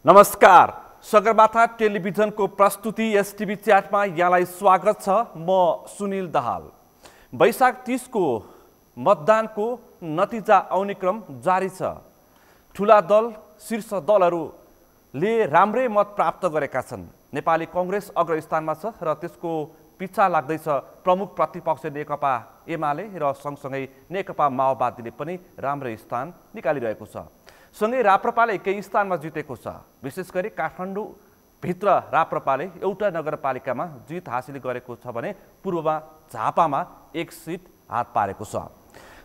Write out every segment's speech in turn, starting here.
नमस्कार, सगरमाथा टेलिभिजनको प्रस्तुति एसटिभी च्याटमा यहाँलाई स्वागत छ। म सुनिल दाहाल। वैशाख 30 को मतदानको नतिजा आउने क्रम जारी छ। ठुला दल, शीर्ष दलहरूले राम्रै मत प्राप्त गरेका छन्। नेपाली कांग्रेस अग्रस्थानमा छ र त्यसको पिछा लाग्दैछ प्रमुख प्रतिपक्ष नेकपा एमाले र सँगसँगै नेकपा माओवादीले पनि राम्रै स्थान निकालिरहेको छ। सँगै राप्रपाले केही स्थानमा जितेको छ। विशेष गरी काठमाडौँ भित्र राप्रपाले एउटा नगरपालिकामा जित हासिल गरेको छ भने पूर्वमा झापामा एक सिट हात पारेको छ।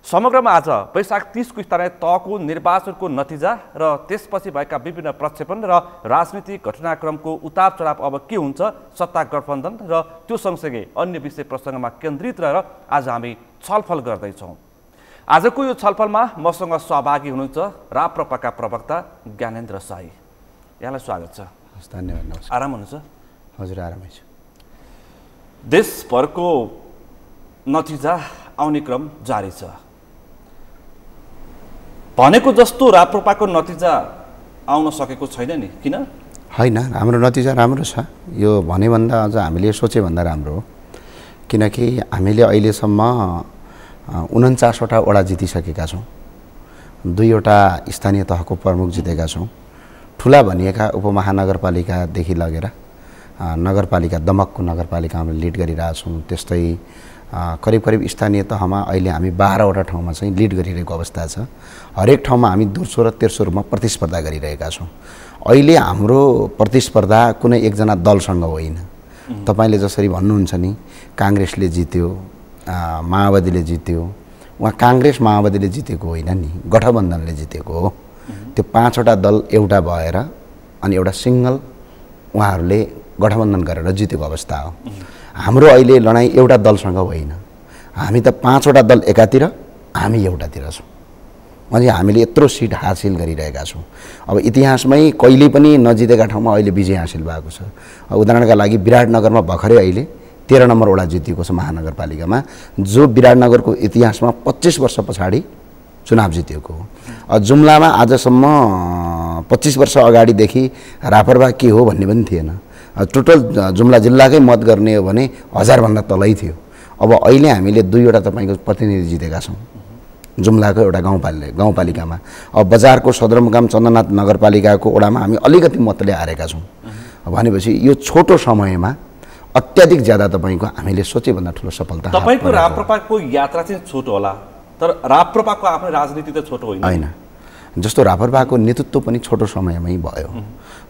समग्रमा आज वैशाख 30 को स्थानीय तहको निर्वाचनको नतिजा र त्यसपछि भएका विभिन्न प्रक्षेपण र राजनीतिक घटनाक्रमको उतार चढाव अब के हुन्छ, सत्ता गठबन्धन र त्यो सँगसँगै अन्य विषय प्रसङ्गमा केन्द्रित रहेर आज हामी छलफल गर्दैछौँ। आजको यो छलफलमा मसँग सहभागी हुनुहुन्छ राप्रपाका प्रवक्ता ज्ञानेन्द्र शाही। यहाँलाई स्वागत छ। धन्यवाद। नमस्कार। आराम हुनुहुन्छ? हजुर, आरामै छु। देशभरको नतिजा आउने क्रम जारी छ। भनेको जस्तो राप्रपाको नतिजा आउन सकेको छैन नि, किन? होइन, हाम्रो नतिजा राम्रो छ। यो भनेभन्दा अझ हामीले सोचेभन्दा राम्रो हो। किनकि हामीले अहिलेसम्म 49वटा वडा जितिसकेका छौँ। 2वटा स्थानीय तहको प्रमुख जितेका छौँ। ठुला भनिएका उपमहानगरपालिकादेखि लगेर नगरपालिका, दमकको नगरपालिकामा लिड गरिरहेछौँ। त्यस्तै करिब करिब स्थानीय तहमा अहिले हामी 12वटा ठाउँमा चाहिँ लिड गरिरहेको अवस्था छ। हरेक ठाउँमा हामी दोस्रो र तेस्रो रूपमा प्रतिस्पर्धा गरिरहेका छौँ। अहिले हाम्रो प्रतिस्पर्धा कुनै एकजना दलसँग होइन। तपाईँले जसरी भन्नुहुन्छ नि, काङ्ग्रेसले जित्यो, माओवादीले जित्यो, उहाँ काङ्ग्रेस माओवादीले जितेको होइन नि, गठबन्धनले जितेको हो। त्यो 5वटा दल एउटा भएर अनि एउटा सिङ्गल उहाँहरूले गठबन्धन गरेर जितेको अवस्था हो। हाम्रो अहिले लडाइँ एउटा दलसँग होइन। हामी त 5वटा दल एकातिर, हामी एउटातिर छौँ। अनि हामीले यत्रो सिट हासिल गरिरहेका छौँ। अब इतिहासमै कहिले पनि नजितेका ठाउँमा अहिले विजय हासिल भएको छ। उदाहरणका लागि विराटनगरमा भर्खरै अहिले 13 नम्बर वडा जितिएको छ महानगरपालिकामा, जो विराटनगरको इतिहासमा 25 वर्ष पछाडि चुनाव जितेको हो। जुम्लामा आजसम्म 25 वर्ष अगाडिदेखि राप्रपा के हो भन्ने पनि थिएन। टोटल जुम्ला जिल्लाकै मत गर्ने हो भने 1000 भन्दा तलै थियो। अब अहिले हामीले 2वटा तपाईँको प्रतिनिधि जितेका छौँ जुम्लाको एउटा गाउँपालिकामा। अब बजारको सदरमुकाम चन्द्रनाथ नगरपालिकाको वडामा हामी अलिकति मतले हारेका छौँ। भनेपछि यो छोटो समयमा अत्याधिक ज्यादा तपाईँको हामीले सोचेभन्दा ठुलो सफलता। तपाईँको राप्रपाको यात्रा चाहिँ छोटो होला, तर राप्रपाको आफ्नो राजनीति त छोटो होइन। जस्तो राप्रपाको नेतृत्व पनि छोटो समयमै भयो।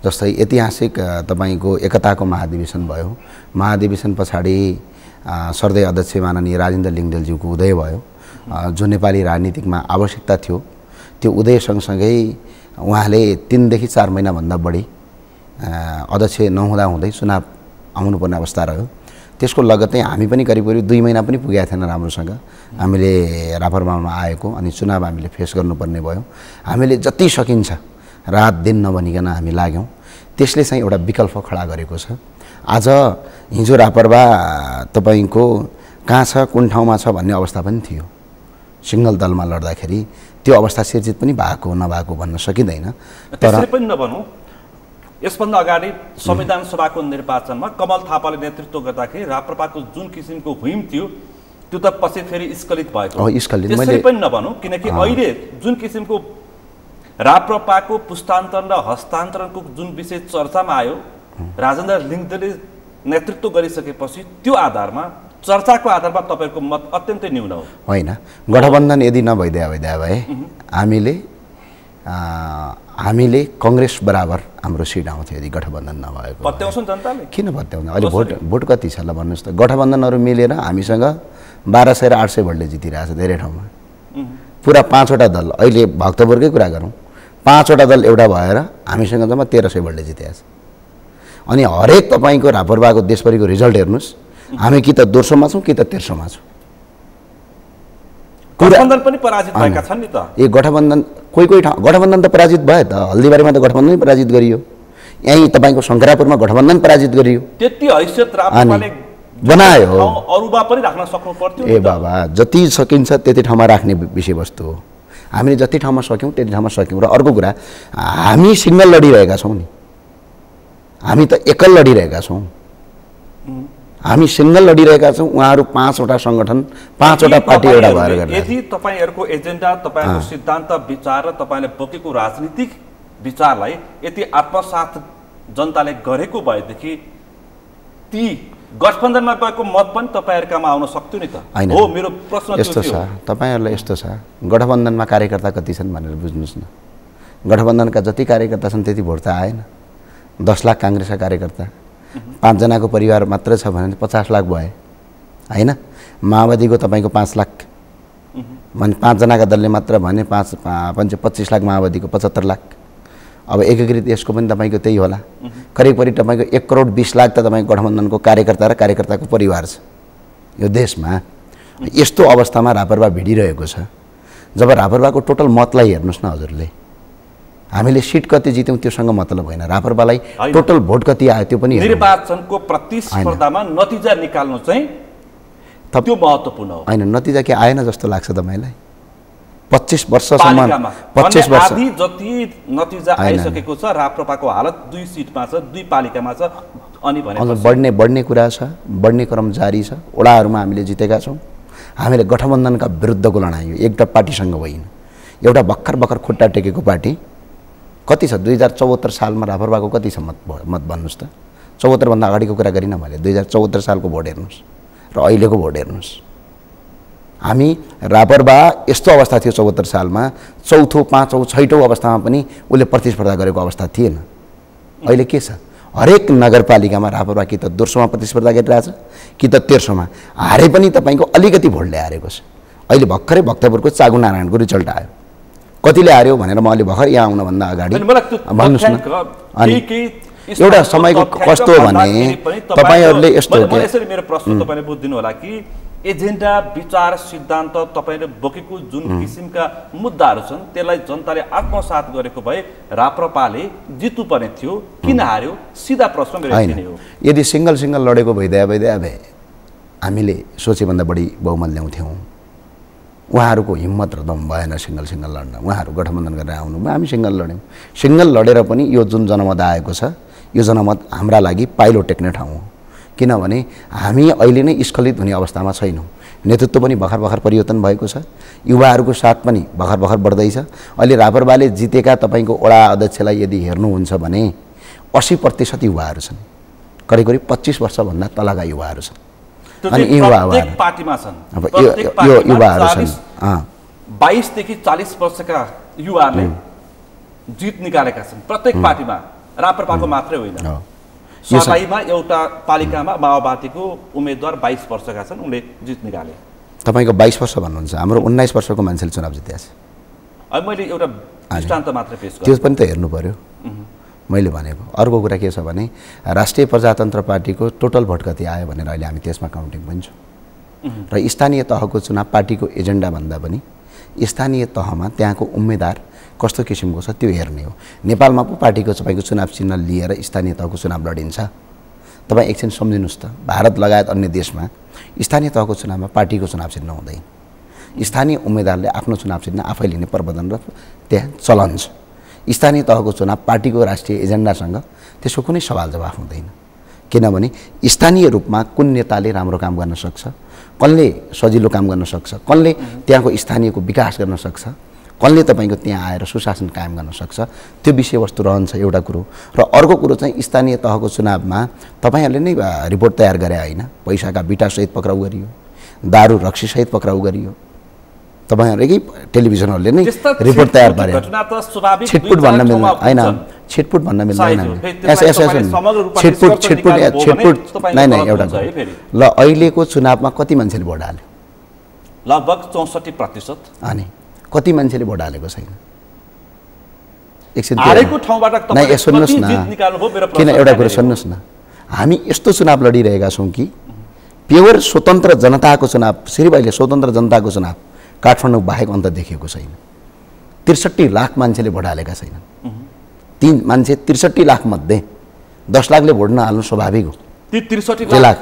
जस्तै ऐतिहासिक तपाईँको एकताको महाधिवेशन भयो। महाधिवेशन पछाडि सर्दै अध्यक्ष माननीय राजेन्द्र लिङ्गदेलज्यूको उदय भयो, जो नेपाली राजनीतिकमा आवश्यकता थियो। त्यो उदय सँगसँगै उहाँले 3 देखि 4 महिनाभन्दा बढी अध्यक्ष नहुँदै चुनाव आउनुपर्ने अवस्था रह्यो। त्यसको लगत्तै हामी पनि करिब करिब 2 महिना पनि पुगेका थिएन राम्रोसँग हामीले राप्रपामा आएको। अनि चुनाव हामीले फेस गर्नुपर्ने भयो। हामीले जति सकिन्छ रात दिन नभनिकन हामी लाग्यौँ। त्यसले चाहिँ एउटा विकल्प खडा गरेको छ। आज हिजो राप्रपा तपाईँको कहाँ छ, कुन ठाउँमा छ भन्ने अवस्था पनि थियो। सिङ्गल दलमा लड्दाखेरि त्यो अवस्था सिर्जित पनि भएको नभएको भन्न सकिँदैन। तर पनि नभनौँ, यसभन्दा अगाडि संविधान सभाको निर्वाचनमा कमल थापाले नेतृत्व गर्दाखेरि राप्रपाको जुन किसिमको हुइम थियो त्यो त पछि फेरि स्खलित भएको हो। त्यसरी पनि नभनौँ, किनकि अहिले जुन किसिमको राप्रपाको पुस्तान्तरण र हस्तान्तरणको जुन विषय चर्चामा आयो, राजेन्द्र लिङ्गदेलले नेतृत्व गरिसकेपछि त्यो आधारमा, चर्चाको आधारमा तपाईँको मत अत्यन्तै न्यून हो। होइन, गठबन्धन यदि नभइदिया भए हामीले कङ्ग्रेस बराबर हाम्रो सिट आउँथ्यो यदि गठबन्धन नभएको। पत्याउँछन् जनताले? किन पत्याउँदैन? अहिले भोट कति छ ल भन्नुहोस् त। गठबन्धनहरू मिलेर हामीसँग 1200 र 800 भोटले जितिरहेछ धेरै ठाउँमा। पुरा 5वटा दल, अहिले भक्तपुरकै कुरा गरौँ, 5वटा दल एउटा भएर हामीसँग जम्मा 1300 भोटले जितेछ। अनि हरेक तपाईँको राप्रपाको देशभरिको रिजल्ट हेर्नुहोस्, हामी कि त दोस्रोमा छौँ कि त तेस्रोमा छौँ। गठबन्धन पनि पराजित भएका छन् नि त। ए गठबन्धन कोही ठाउँ गठबन्धन त पराजित भयो त। हल्दीबारीमा त गठबन्धन पराजित गरियो। यहीँ तपाईँको शङ्करापुरमा गठबन्धन पराजित गरियो। त्यति हैसियत राप्रपाले बनायो, अरूमा पनि राख्न सक्नु पर्थ्यो। ए बाबा, जति सकिन्छ त्यति ठाउँमा राख्ने विषयवस्तु हो। हामीले जति ठाउँमा सक्यौँ त्यति ठाउँमा सक्यौँ। र अर्को कुरा, हामी सिङ्गल लडिरहेका छौँ नि। हामी त एकल लडिरहेका छौँ, हामी सिङ्गल लडिरहेका छौँ। उहाँहरू 5वटा सङ्गठन 5वटा पार्टी एउटा भएर गर्छ। यदि तपाईँहरूको एजेन्डा, तपाईँहरूको सिद्धान्त विचार र तपाईँले बोकेको राजनीतिक विचारलाई यति आत्मसात जनताले गरेको भएदेखि ती गठबन्धनमा गएको मत पनि तपाईँहरूकामा आउन सक्थ्यो नि त। हो, मेरो प्रश्न यस्तो छ, तपाईँहरूलाई यस्तो छ, गठबन्धनमा कार्यकर्ता कति छन् भनेर बुझ्नुहोस् न। गठबन्धनका जति कार्यकर्ता छन् त्यति भोट त आएन। 10 लाख काङ्ग्रेसका कार्यकर्ता, 5 जनाको परिवार मात्र छ भने 50 लाख भए होइन। माओवादीको तपाईँको 5 लाख भने 5 जनाका दलले मात्र भने 25 लाख, माओवादीको 75 लाख। अब एकीकृत यसको पनि तपाईँको त्यही होला, करिब तपाईँको 1 करोड 20 लाख त तपाईँको गठबन्धनको कार्यकर्ता र कार्यकर्ताको परिवार छ यो देशमा। यस्तो अवस्थामा रापरपा भिडिरहेको छ। जब रापरपाको टोटल मतलाई हेर्नुहोस् न हजुरले, हामीले सिट कति जित्यौँ त्योसँग मतलब होइन, रापरपालाई टोटल भोट कति आयो त्यो पनि निर्वाचनको प्रतिस्पर्धामा नतिजा निकाल्नु चाहिँ त्यो महत्त्वपूर्ण हो होइन। नतिजा के आएन जस्तो लाग्छ तपाईँलाई? 25 वर्षसम्म 25 वर्ष जति नतिजा आइसकेको छ। राप्रपाको हालत 2 सिटमा छ, 2 पालिकामा छ, अनि भने बढ्ने कुरा छ, बढ्ने क्रम जारी छ। वडाहरूमा हामीले जितेका छौँ। हामीले गठबन्धनका विरुद्धको लडाइँ हो, एउटा पार्टीसँग होइन। एउटा भर्खर खुट्टा टेकेको पार्टी कति छ? 2074 सालमा रापरपाको कति छ मत भन्नुहोस् त। 74 भन्दा अगाडिको कुरा गरिनँ मैले, 2074 सालको भोट हेर्नुहोस् र अहिलेको भोट हेर्नुहोस्। हामी रापरपा यस्तो अवस्था थियो 74 सालमा, 4औँ 5औँ 6औँ अवस्थामा पनि उसले प्रतिस्पर्धा गरेको अवस्था थिएन। अहिले के छ? हरेक नगरपालिकामा रापरपा कि त 200मा प्रतिस्पर्धा गरिरहेछ कि त 1300मा। हारे पनि तपाईँको अलिकति भोटले हारेको छ। अहिले भर्खरै भक्तपुरको चागु नारायणको रिजल्ट आयो। कतिले हार्यो भनेर म अहिले भर्खर यहाँ आउनुभन्दा अगाडि भन्नुहोस् न। अनि एउटा समयको कस्तो हो भने तपाईँहरूले यस्तो मेरो प्रश्न तपाईँले बुझिदिनु होला कि एजेन्डा, विचार, सिद्धान्त तपाईँले बोकेको जुन किसिमका मुद्दाहरू छन् त्यसलाई जनताले आत्मसात गरेको भए राप्रपाले जित्नु पर्ने थियो, किन हार्यो? सिधा प्रश्न मेरो यति नै हो। यदि सिङ्गल लडेको भइदिए भए हामीले सोचेभन्दा बढी बहुमत ल्याउँथ्यौँ। उहाँहरूको हिम्मत र दम भएन सिङ्गल लड्न। उहाँहरू गठबन्धन गरेर आउनु, हामी सिङ्गल लड्यौँ। सिङ्गल लडेर पनि यो जुन जनमत आएको छ, यो जनमत हाम्रा लागि पाइलो टेक्ने ठाउँ हो। किनभने हामी अहिले नै स्खलित हुने अवस्थामा छैनौँ। नेतृत्व पनि भर्खर परिवर्तन भएको छ। युवाहरूको साथ पनि भर्खर बढ्दैछ। अहिले रापरपाले जितेका तपाईँको वडा अध्यक्षलाई यदि हेर्नुहुन्छ भने 80% युवाहरू छन्। करिब 25 वर्षभन्दा तलका युवाहरू छन्। अनि प्रत्येक पार्टीमा छन्। अब यो युवाहरू छन्। 22 देखि 40 वर्षका युवाहरूले जित निकालेका छन् प्रत्येक पार्टीमा, राप्रपाको मात्रै होइन। सर्लाहीमा एउटा पालिकामा माओवादीको उम्मेदवार 22 वर्षका छन्, उनले जित निकाले। तपाईँको 22 वर्ष भन्नुहुन्छ, हाम्रो 19 वर्षको मान्छेले चुनाव जितेको छ। अब मैले एउटा दृष्टान्त मात्र पेश गरेँ, त्यो पनि त हेर्नु पर्यो। मैले भनेको अर्को कुरा के छ भने राष्ट्रिय प्रजातन्त्र पार्टीको टोटल भोट कति आयो भनेर अहिले हामी त्यसमा काउन्टिङ पनि छौँ। र स्थानीय तहको चुनाव पार्टीको एजेन्डा भन्दा पनि स्थानीय तहमा त्यहाँको उम्मेदवार कस्तो किसिमको छ त्यो हेर्ने हो। नेपालमा पो पार्टीको तपाईँको चुनाव चिन्ह लिएर स्थानीय तहको चुनाव लडिन्छ। तपाईँ एकछिन सम्झिनुहोस् त, भारत लगायत अन्य देशमा स्थानीय तहको चुनावमा पार्टीको चुनाव चिन्ह हुँदैन। स्थानीय उम्मेदवारले आफ्नो चुनाव चिन्ह आफै लिने प्रबन्धन र त्यहाँ चलन छ। स्थानीय तहको चुनाव पार्टीको राष्ट्रिय एजेन्डासँग त्यसको कुनै सवाल जवाफ हुँदैन। किनभने स्थानीय रूपमा कुन नेताले राम्रो काम गर्न सक्छ, कसले सजिलो काम गर्न सक्छ, कसले त्यहाँको स्थानीयको विकास गर्न सक्छ, कसले तपाईँको त्यहाँ आएर सुशासन कायम गर्न सक्छ, त्यो विषयवस्तु रहन्छ एउटा कुरो। र अर्को कुरो चाहिँ स्थानीय तहको चुनावमा तपाईँहरूले नै रिपोर्ट तयार गरे होइन, पैसाका बिटासहित पक्राउ गरियो, दारू रक्सीसहित पक्राउ गरियो। तपाईँहरूकै टेलिभिजनहरूले नै रिपोर्ट तयार पारे। छिटपुट भन्न मिल्दैन होइन, छिटपुट भन्न मिल्दैन। छिटपुट नै एउटा ल अहिलेको चुनावमा कति मान्छेले भोट हाल्यो? लगभग 64%। अनि कति मान्छेले भोट हालेको छैन? एकछिन सुन्नुहोस् न, किन एउटा कुरो सुन्नुहोस् न, हामी यस्तो चुनाव लडिरहेका छौँ कि प्योर स्वतन्त्र जनताको चुनाव, श्री भाइले स्वतन्त्र जनताको चुनाव काठमाडौँ बाहेक अन्त देखिएको छैन। 63 लाख मान्छेले भोट हालेका छैनन्। 3 मान्छे 63 लाख मध्ये 10 लाखले भोट नहाल्नु स्वाभाविक हो। 63 लाख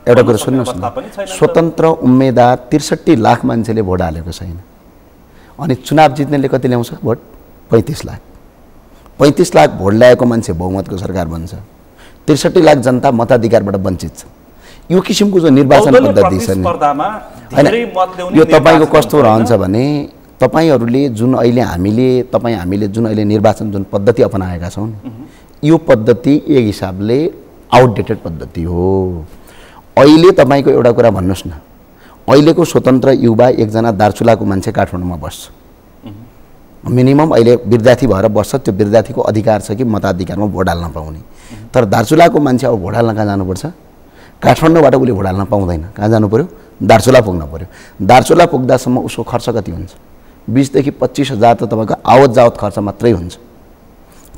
एउटा कुरो सुन्नुहोस् न, स्वतन्त्र उम्मेदवार 63 लाख मान्छेले भोट हालेको छैन। अनि चुनाव जित्नेले कति ल्याउँछ भोट? 35 लाख। 35 लाख भोट ल्याएको मान्छे बहुमतको सरकार बन्छ, 63 लाख जनता मताधिकारबाट वञ्चित छ। यो किसिमको जो निर्वाचन पद्धति छ नि, यो तपाईँको कस्तो रहन्छ भने तपाईहरूले जुन अहिले हामीले जुन अहिले निर्वाचन जुन पद्धति अपनाएका छौँ यो पद्धति एक हिसाबले आउटडेटेड पद्धति हो। अहिले तपाईँको एउटा कुरा भन्नुहोस् न, अहिलेको स्वतन्त्र युवा एकजना दार्चुलाको मान्छे काठमाडौँमा बस्छ, मिनिमम अहिले विद्यार्थी भएर बस्छ, त्यो विद्यार्थीको अधिकार छ कि मताधिकारमा भोट हाल्न पाउने। तर दार्चुलाको मान्छे अब भोट हाल्न कहाँ जानुपर्छ? काठमाडौँबाट उसले भोट हाल्न पाउँदैन, कहाँ जानु पर्यो? दार्चुला पुग्न पर्यो। दार्चुला पुग्दासम्म उसको खर्च कति हुन्छ? 20 देखि 25 हजार त तपाईँको आवत जावत खर्च मात्रै हुन्छ।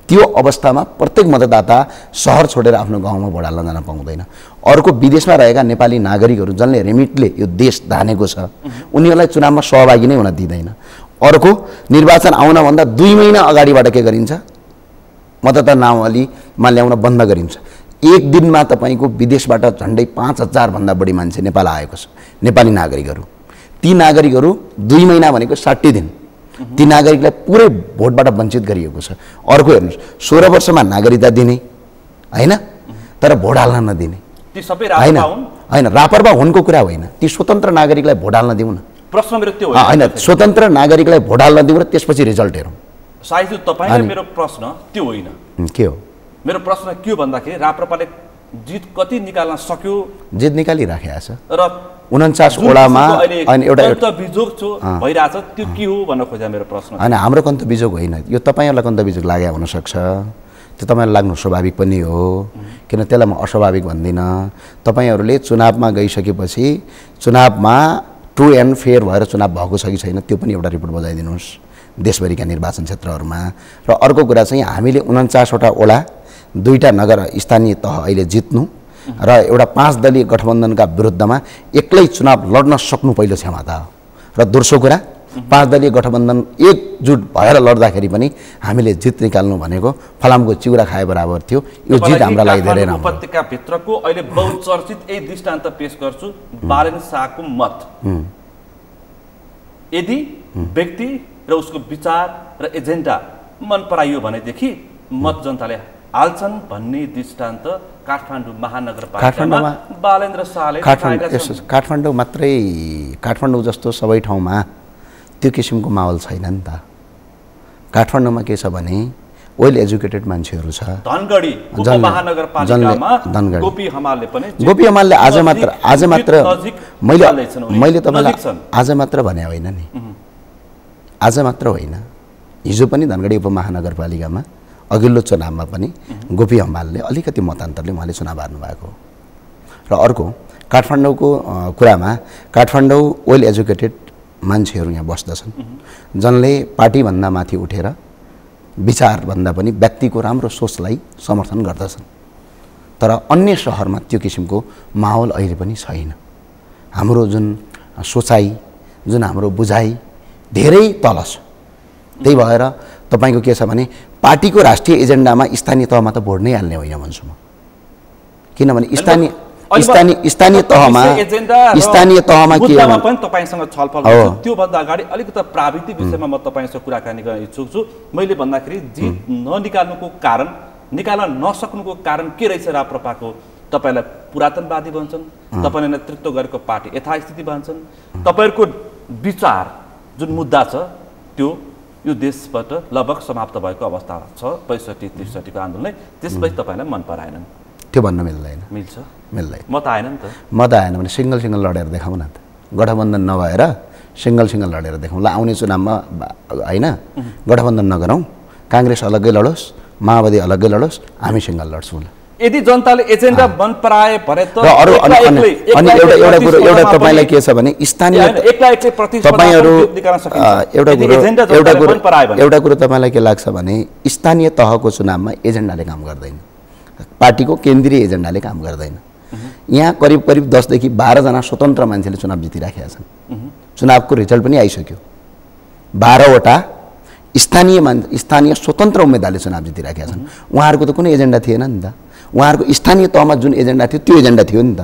त्यो अवस्थामा प्रत्येक मतदाता सहर छोडेर आफ्नो गाउँमा भोट हाल्न जान पाउँदैन। अर्को विदेशमा रहेका नेपाली नागरिकहरू जसले रेमिटले यो देश धानेको छ उनीहरूलाई चुनावमा सहभागी नै हुन दिँदैन। अर्को निर्वाचन आउनभन्दा 2 महिना अगाडिबाट के गरिन्छ? मतदाता नावलीमा ल्याउन बन्द गरिन्छ। एक दिनमा तपाईँको विदेशबाट झन्डै 5000 भन्दा बढी मान्छे नेपाल आएको छ, नेपाली नागरिकहरू। ती नागरिकहरू 2 महिना भनेको 60 दिन, ती नागरिकलाई पुरै भोटबाट वञ्चित गरिएको छ। अर्को हेर्नुहोस्, 16 वर्षमा नागरिकता दिने हैन, तर भोट हाल्न नदिने होइन, रापरपा हुनको कुरा होइन, ती स्वतन्त्र नागरिकलाई भोट हाल्न दिउँ न। प्रश्न मेरो त्यो होइन, स्वतन्त्र नागरिकलाई भोट हाल्न दिउँ र त्यसपछि रिजल्ट हेरौँ। सायद तपाईले मेरो प्रश्न त्यो होइन। के हो मेरो प्रश्न? के भन्दाखेरि राप्रपाले जित कति निकाल्न सक्यो? जित निकालिराखेको छ र 49 वडामा अनि एउटा बिजोग भइरहेछ, त्यो के हो भन्न खोजेँ मेरो प्रश्न। होइन, हाम्रो कन्त बिजोग होइन, यो तपाईँहरूलाई कन्त बिजोग लागेको हुनसक्छ, त्यो तपाईँलाई लाग्नु स्वाभाविक पनि हो, किन त्यसलाई म अस्वाभाविक भन्दिनँ। तपाईँहरूले चुनावमा गइसकेपछि चुनावमा ट्रु एन्ड फेयर भएर चुनाव भएको छ कि छैन त्यो पनि एउटा रिपोर्ट बजाइदिनुहोस् देशभरिका निर्वाचन क्षेत्रहरूमा। र अर्को कुरा चाहिँ हामीले 49 वटा वडा, 2टा नगर स्थानीय तह अहिले जित्नु र एउटा 5 दलीय गठबन्धनका विरुद्धमा एक्लै चुनाव लड्न सक्नु पहिलो क्षमता हो। र दोस्रो कुरा, 5 दलीय गठबन्धन एकजुट भएर लड्दाखेरि पनि हामीले जित निकाल्नु भनेको फलामको चिउरा खाए बराबर थियो। यो जित हाम्रो लागि धेरै राम्रो। उपत्यका भित्रको अहिले बहुचर्चित एक दृष्टान्त पेश गर्छु, बालेन शाहको मत। यदि व्यक्ति र उसको विचार र एजेन्डा मन पराइयो भनेदेखि मत जनताले हाल्छन् भन्ने दृष्टान्त काठमाडौँ महानगरपालिकामा बालेन्द्र शाहले काठमाडौँ मात्रै, काठमाडौँ जस्तो सबै ठाउँमा त्यो किसिमको माहौल छैन नि त। काठमाडौँमा के छ भने वेल एजुकेटेड मान्छेहरू छ। धनगढी उपमहानगरपालिकामा गोपी हमालले आज मात्र मैले तपाईलाई आज मात्र भने होइन नि, आज मात्र होइन, हिजो पनि धनगढी उपमहानगरपालिकामा अघिल्लो चुनावमा पनि गोपी हमालले अलिकति मतान्तरले उहाँले चुनाव हार्नु भएको। र अर्को काठमाडौँको कुरामा, काठमाडौँ वेल एजुकेटेड मान्छेहरू यहाँ बस्दछन् जसले पार्टीभन्दा माथि उठेर विचारभन्दा पनि व्यक्तिको राम्रो सोचलाई समर्थन गर्दछन्। तर अन्य सहरमा त्यो किसिमको माहौल अहिले पनि छैन। हाम्रो जुन सोचाइ, जुन हाम्रो बुझाइ धेरै तल छ। त्यही भएर तपाईँको के छ भने पार्टीको राष्ट्रिय एजेन्डामा स्थानीय तहमा त भोट नै हाल्ने होइन भन्छु म। किनभने स्थानीय तहमा के हो पनि तपाईसँग छलफल गर्छु। त्यो भन्दा अगाडि अलिकति प्राविधिक विषयमा म तपाईसँग कुराकानी गर्न इच्छुक छु। मैले भन्दाखेरि जित ननिकाल्नुको कारण, निकाल्न नसक्नुको कारण के रहेछ राप्रपाको? तपाईलाई पुरातनवादी भन्छन्, तपाईले नेतृत्व गरेको पार्टी यथास्थिति भन्छन्, तपाईहरुको विचार जुन मुद्दा छ त्यो यो देशबाट लगभग समाप्त भएको अवस्था छ 65-63 को आन्दोलन। त्यसपछि तपाईलाई मन पराएनन्, त्यो भन्न मिल्दैन। मिल्छ? मिल्दैन। मत आएन नि त। मत आएन भने सिंगल लडेर देखाउँ न त। गठबन्धन नभएर सिंगल लडेर देखाउँ। ल आउने चुनावमा हैन गठबन्धन नगरौँ, कांग्रेस अलग्गै लडोस्, माओवादी अलग्गै लडोस्, हामी सिंगल लड्छौँ। यदि जनताले एजेन्डा मन पराए भने त अनि एउटा तपाईलाई के छ भने स्थानीय तपाईहरु एउटा कुरो तपाईलाई के लाग्छ भने स्थानीय तहको चुनावमा एजेन्डाले काम गर्दैन, पार्टीको केन्द्रीय एजेन्डाले काम गर्दैन। यहाँ करिब 10 देखि 12 जना स्वतन्त्र मान्छेले चुनाव जितिराखेका छन्। चुनावको रिजल्ट पनि आइसक्यो। 12 वटा स्थानीय स्वतन्त्र उम्मेदवारले चुनाव जितिराखेका छन्। उहाँहरूको त कुनै एजेन्डा थिएन नि त। उहाँहरूको स्थानीय तहमा जुन एजेन्डा थियो त्यो एजेन्डा थियो नि त।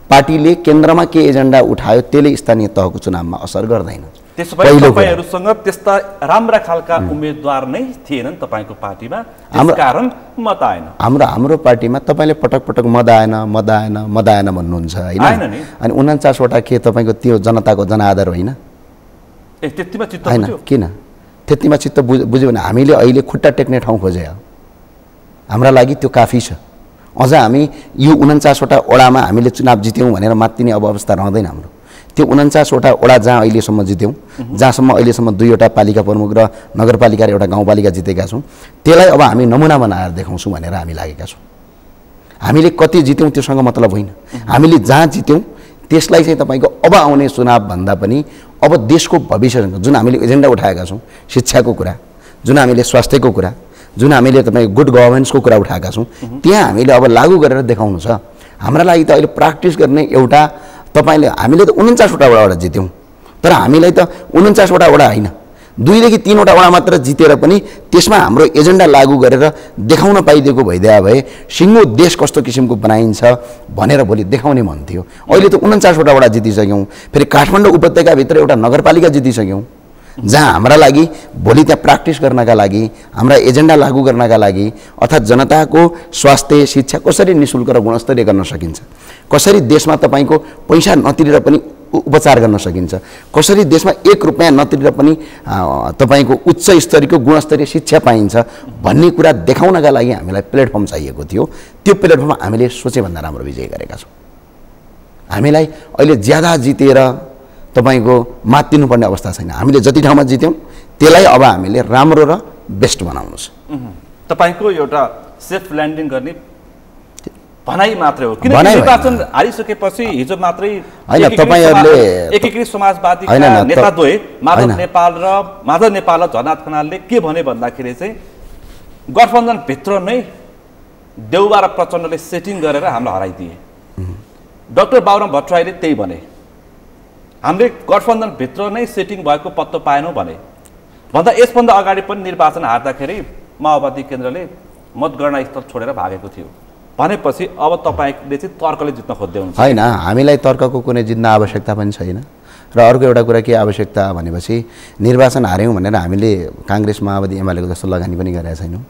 पार्टीले केन्द्रमा के एजेन्डा उठायो त्यसले स्थानीय तहको चुनावमा असर गर्दैन। त्यसो भए तपाईहरुसँग त्यस्ता राम्रा खालका उम्मेदवार नै थिएनन् तपाईको पार्टीमा, त्यसकारण मत आएन। हाम्रो पार्टीमा तपाईले पटक पटक मत आएन भन्नुहुन्छ हैन? अनि 49 वटा के तपाईको त्यो जनताको जनाधार होइन? त्यतिमा चित्त हैन किन? त्यतिमा चित्त बुझ्यो भने हामीले अहिले खुट्टा टेक्ने ठाउँ खोजे हो। हाम्रा लागि त्यो काफी छ। अझ हामी यो 49 वटा वडामा हामीले चुनाव जित्यौं भनेर मात्तिने अब अवस्था रहँदैन हाम्रो। त्यो 49 वटा वडा जहाँ अहिलेसम्म जित्यौं, जहाँसम्म अहिलेसम्म 2 वटा पालिका प्रमुख र नगरपालिका र एउटा गाउँपालिका जितेका छौं, त्यसलाई अब हामी नमुना बनाएर देखाउँछौं भनेर हामी लागेका छौं। हामीले कति जित्यौं त्योसँग मतलब होइन। हामीले जहाँ जित्यौं त्यसलाई चाहिँ तपाईको अब आउने चुनाव भन्दा पनि अब देशको भविष्यसँग जुन हामीले एजेन्डा उठाएका छौं, शिक्षाको कुरा, जुन हामीले स्वास्थ्यको कुरा, जुन हामीले तपाईको गुड गभर्नेन्सको कुरा उठाएका छौं, त्यहाँ हामीले अब लागू गरेर देखाउनु छ। हाम्रा लागि त अहिले प्र्याक्टिस गर्ने एउटा हामीले त 49 वटा वडा जित्यौं, तर हामीलाई त 49 वटा वडा होइन, 2 देखि 3 वटा वडा मात्र जितेर पनि त्यसमा हाम्रो एजेन्डा लागू गरेर देखाउन पाइदिएको भइदिया भए सिङ्गो देश कस्तो किसिमको बनाइन्छ भनेर भोलि देखाउने मन थियो। अहिले त 49 वटा वडा जितिसक्यौं, फेरि काठमाडौँ उपत्यकाभित्र एउटा नगरपालिका जितिसक्यौं, जहाँ हाम्रा लागि भोलि त्यहाँ प्र्याक्टिस गर्नका लागि, हाम्रा एजेन्डा लागू गर्नका लागि, अर्थात् जनताको स्वास्थ्य शिक्षा कसरी निःशुल्क र गुणस्तरीय गर्न सकिन्छ, कसरी देशमा तपाईको पैसा नतिरेर पनि उपचार गर्न सकिन्छ, कसरी देशमा 1 रुपैयाँ नतिरेर पनि तपाईको उच्च स्तरीयको गुणस्तरीय शिक्षा पाइन्छ भन्ने कुरा देखाउनका लागि हामीलाई प्लेटफर्म चाहिएको थियो। त्यो प्लेटफर्म हामीले सोचे भन्दा राम्रो विजय गरेका छौं। हामीलाई अहिले ज्यादा जितेर तपाईको मात्तिनुपर्ने अवस्था छैन। हामीले जति ठाउँमा जित्यौं त्यसलाई अब हामीले राम्रो र बेस्ट बनाउनु छ। तपाईको एउटा सेफ ल्यान्डिङ गर्ने भनाइ मात्रै हो, किनकि निर्वाचन हारिसकेपछि हिजो मात्रै हैन तपाईहरुले एकीकृत समाजवादीका नेताद्वय माधव नेपाल र झनाथ खनालले के भने भन्दाखेरि चाहिँ गठबन्धन भित्र नै देउबा र प्रचण्डले सेटिङ गरेर हामीलाई हराइदिए। डाक्टर बाबुराम भट्टराईले त्यही भने, हामीले गठबन्धन भित्र नै सेटिङ भएको पत्तो पाएनौं भने। भन्दा यसभन्दा अगाडि पनि निर्वाचन हार्दाखेरि माओवादी केन्द्रले मतगणना स्थल छोडेर भागेको थियो भनेपछि अब तपाईले चाहिँ तर्कले जित्न खोज्दै हुनुहुन्छ। हैन, हामीलाई तर्कको कुनै जित्न आवश्यकता पनि छैन। र अर्को एउटा कुरा के आवश्यकता भनेपछि निर्वाचन हार्यौं भनेर हामीले कांग्रेस माओवादी एमालेको जस्तो लगानी पनि गरेका छैनौं।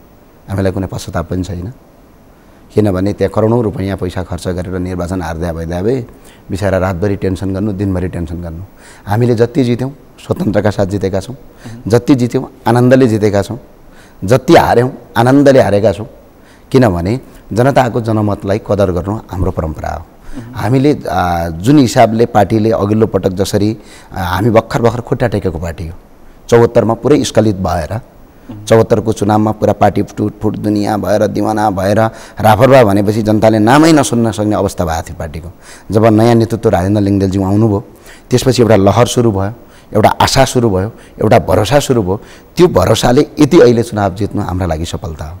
हामीलाई कुनै पश्चाताप पनि छैन, किनभने त्यहाँ करोडौं रुपैयाँ पैसा खर्च गरेर निर्वाचन हार्दै भए बिचारा रातभरि टेन्सन गर्नु, दिनभरि टेन्सन गर्नु। हामीले जति जित्यौं स्वतन्त्रका साथ जितेका छौं, जति जित्यौं आनन्दले जितेका छौं, जति हार्यौं आनन्दले हारेका छौं, किनभने जनताको जनमतलाई कदर गर्नु हाम्रो परम्परा हो। हामीले जुन हिसाबले पार्टीले अघिल्लो पटक जसरी हामी भर्खर खुट्टा टेकेको पार्टी हो, 74 मा पुरै स्खलित भएर 74 को चुनावमा पुरा पार्टी फुट दुनिया भएर दिवाना भएर राफरबा भनेपछि जनताले नामै नसुन्न सक्ने अवस्था भएको थियो पार्टीको। जब नयाँ नेतृत्व राजेन्द्र लिङ्गदेलज्यू आउनुभयो त्यसपछि एउटा लहर सुरु भयो, एउटा आशा सुरु भयो, एउटा भरोसा सुरु भयो। त्यो भरोसाले यति अहिले चुनाव जित्नु हाम्रो लागि सफलता हो।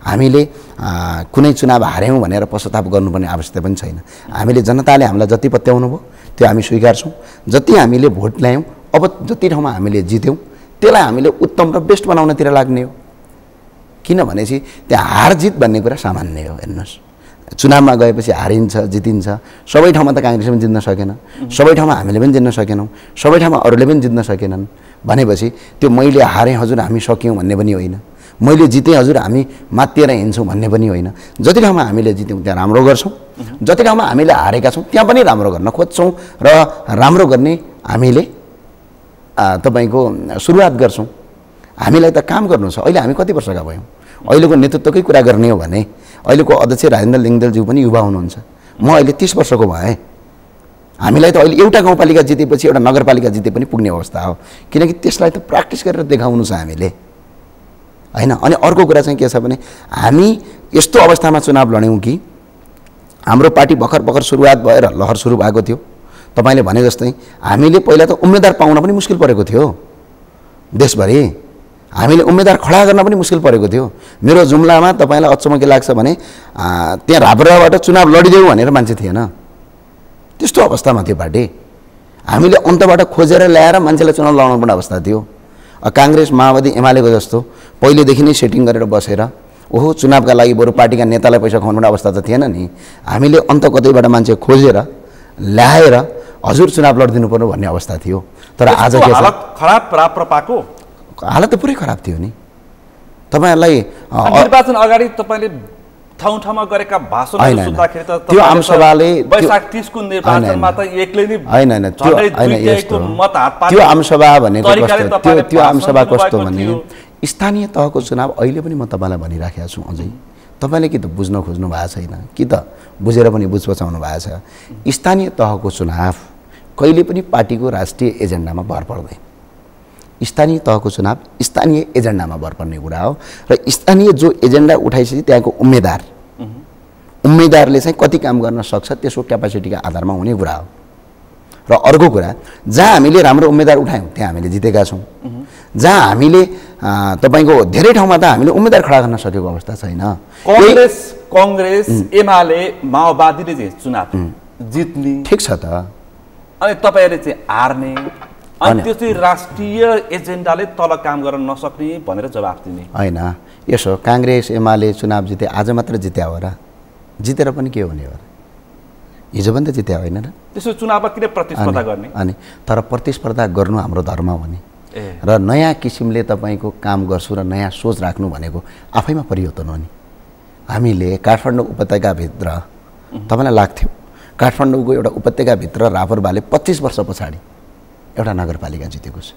हामीले कुनै चुनाव हार्यौं भनेर पश्चाताप गर्नुपर्ने आवश्यकता पनि छैन। हामीले जनताले हामीलाई जति पत्याउनु भयो त्यो हामी स्वीकार्छौं। जति हामीले भोट ल्यायौं, अब जति ठाउँमा हामीले जित्यौं त्यसलाई हामीले उत्तम र बेस्ट बनाउनतिर लाग्ने हो। किनभनेपछि त्यहाँ हार जित भन्ने कुरा सामान्य हो। हेर्नुस्, चुनावमा गएपछि हारिन्छ जितिन्छ। सबै ठाउँमा त कांग्रेसले पनि जित्न सकेन, सबै ठाउँमा हामीले पनि जित्न सकेनौं, सबै ठाउँमा अरूले पनि जित्न सकेनन् भनेपछि त्यो मैले हारे हजुर हामी सक्यौं भन्ने पनि होइन, मैले जिते हजुर हामी मात्तिएर हिँड्छौं भन्ने पनि होइन। जति ठाउँमा हामीले जित्यौं त्यहाँ राम्रो गर्छौं, जति ठाउँमा हामीले हारेका छौं त्यहाँ पनि राम्रो गर्न खोज्छौं र राम्रो गर्ने हामीले तपाईको सुरुवात गर्छौं। हामीलाई त काम गर्नु छ। अहिले हामी कति वर्षका भयौं? अहिलेको नेतृत्वकै कुरा गर्ने हो भने अहिलेको अध्यक्ष राजेन्द्र लिङ्गदेलज्यू पनि युवा हुनुहुन्छ, म अहिले 30 वर्षको भएँ। हामीलाई त अहिले एउटा गाउँपालिका जितेपछि एउटा नगरपालिका जिते पनि पुग्ने अवस्था हो, किनकि त्यसलाई त प्र्याक्टिस गरेर देखाउनु छ हामीले हैन। अनि अर्को कुरा चाहिँ के छ भने हामी यस्तो अवस्थामा चुनाव लड्यौं कि हाम्रो पार्टी भर्खर सुरुवात भएर लहर सुरु भएको थियो। तपाईले भने जस्तै हामीले पहिला त उम्मेदवार पाउन पनि मुस्किल परेको थियो देशभरि, हामीले उम्मेदवार खडा गर्न पनि मुस्किल परेको थियो। मेरो जुम्लामा तपाईलाई अचम्म के लाग्छ भने त्यहाँ राबराबाट चुनाव लडिदेऊ भनेर मान्छे थिएन, त्यस्तो अवस्थामा थियो पार्टी। हामीले अन्तबाट खोजेर ल्याएर मान्छेलाई चुनाव लड्नु पर्ने अवस्था थियो। कांग्रेस माओवादी एमालेको जस्तो पहिलेदेखि नै सेटिङ गरेर बसेर ओहो चुनावका लागि बरु पार्टीका नेतालाई पैसा खुवाउनु पर्ने अवस्था त थिएन नि। हामीले अन्त कतैबाट मान्छे खोजेर ल्याएर हजुर चुनाव लड्दिनु पर्यो भन्ने अवस्था थियो। तर आज के छ हालत खराब राप्रपाको हालत त पुरै खराब थियो नि तपाईहरुलाई निर्वाचन अगाडि तपाईले ठाउँ ठाउँमा गरेका भाषणहरु सुन्दाखेरि त त्यो आमसभाले वैशाख 30 को निर्वाचनमा त एक्लै नै हैन त्यो आमसभा भनेको कस्तो त्यो आमसभा कस्तो भने स्थानीय तहको चुनाव अहिले पनि म तपाईलाई भनिराखेको छु अझै तपाईले कि त बुझ्न खोज्नु भएको छैन कि त बुझेर पनि बुझ बचाउनु भएको छ स्थानीय तहको चुनाव कहिले पनि पार्टीको राष्ट्रिय एजेन्डामा भर पर्दैन स्थानीय तहको चुनाव स्थानीय एजेन्डामा भर पर्ने कुरा हो र स्थानीय जो एजेन्डा उठाइसकेपछि त्यहाँको उम्मेदवारले चाहिँ कति काम गर्न सक्छ त्यसको क्यापासिटीका आधारमा हुने कुरा हो र अर्को कुरा जहाँ हामीले राम्रो उम्मेदवार उठायौँ त्यहाँ हामीले जितेका छौँ जहाँ हामीले तपाईको धेरै ठाउँमा त हामीले उम्मेदवार खडा गर्न सकेको अवस्था छैन कांग्रेस एमाले माओवादीले चाहिँ चुनाव जित्ने ठीक छ त अनि तपाईहरुले चाहिँ हार्ने अनि त्यो चाहिँ राष्ट्रिय एजेन्डाले तल काम गर्न नसक्ने भनेर जवाफ दिने हैन यसो कांग्रेस एमाले चुनाव जिते आज मात्र जित्या हो र जितेर पनि के हुने हो र हिजो पनि त जित्या होइन र त्यसो चुनावमा किन प्रतिस्पर्धा गर्ने अनि तर प्रतिस्पर्धा गर्नु हाम्रो धर्म हो नि र नयाँ किसिमले तपाईको काम गर्छु र नयाँ सोच राख्नु भनेको आफैमा परिवर्तन हो नि हामीले काठमाडौँ उपत्यकाभित्र तपाईलाई लाग्थ्यो काठमाडौँको एउटा उपत्यकाभित्र रापरबाले 25 वर्ष पछाडि एउटा नगरपालिका जितेको छ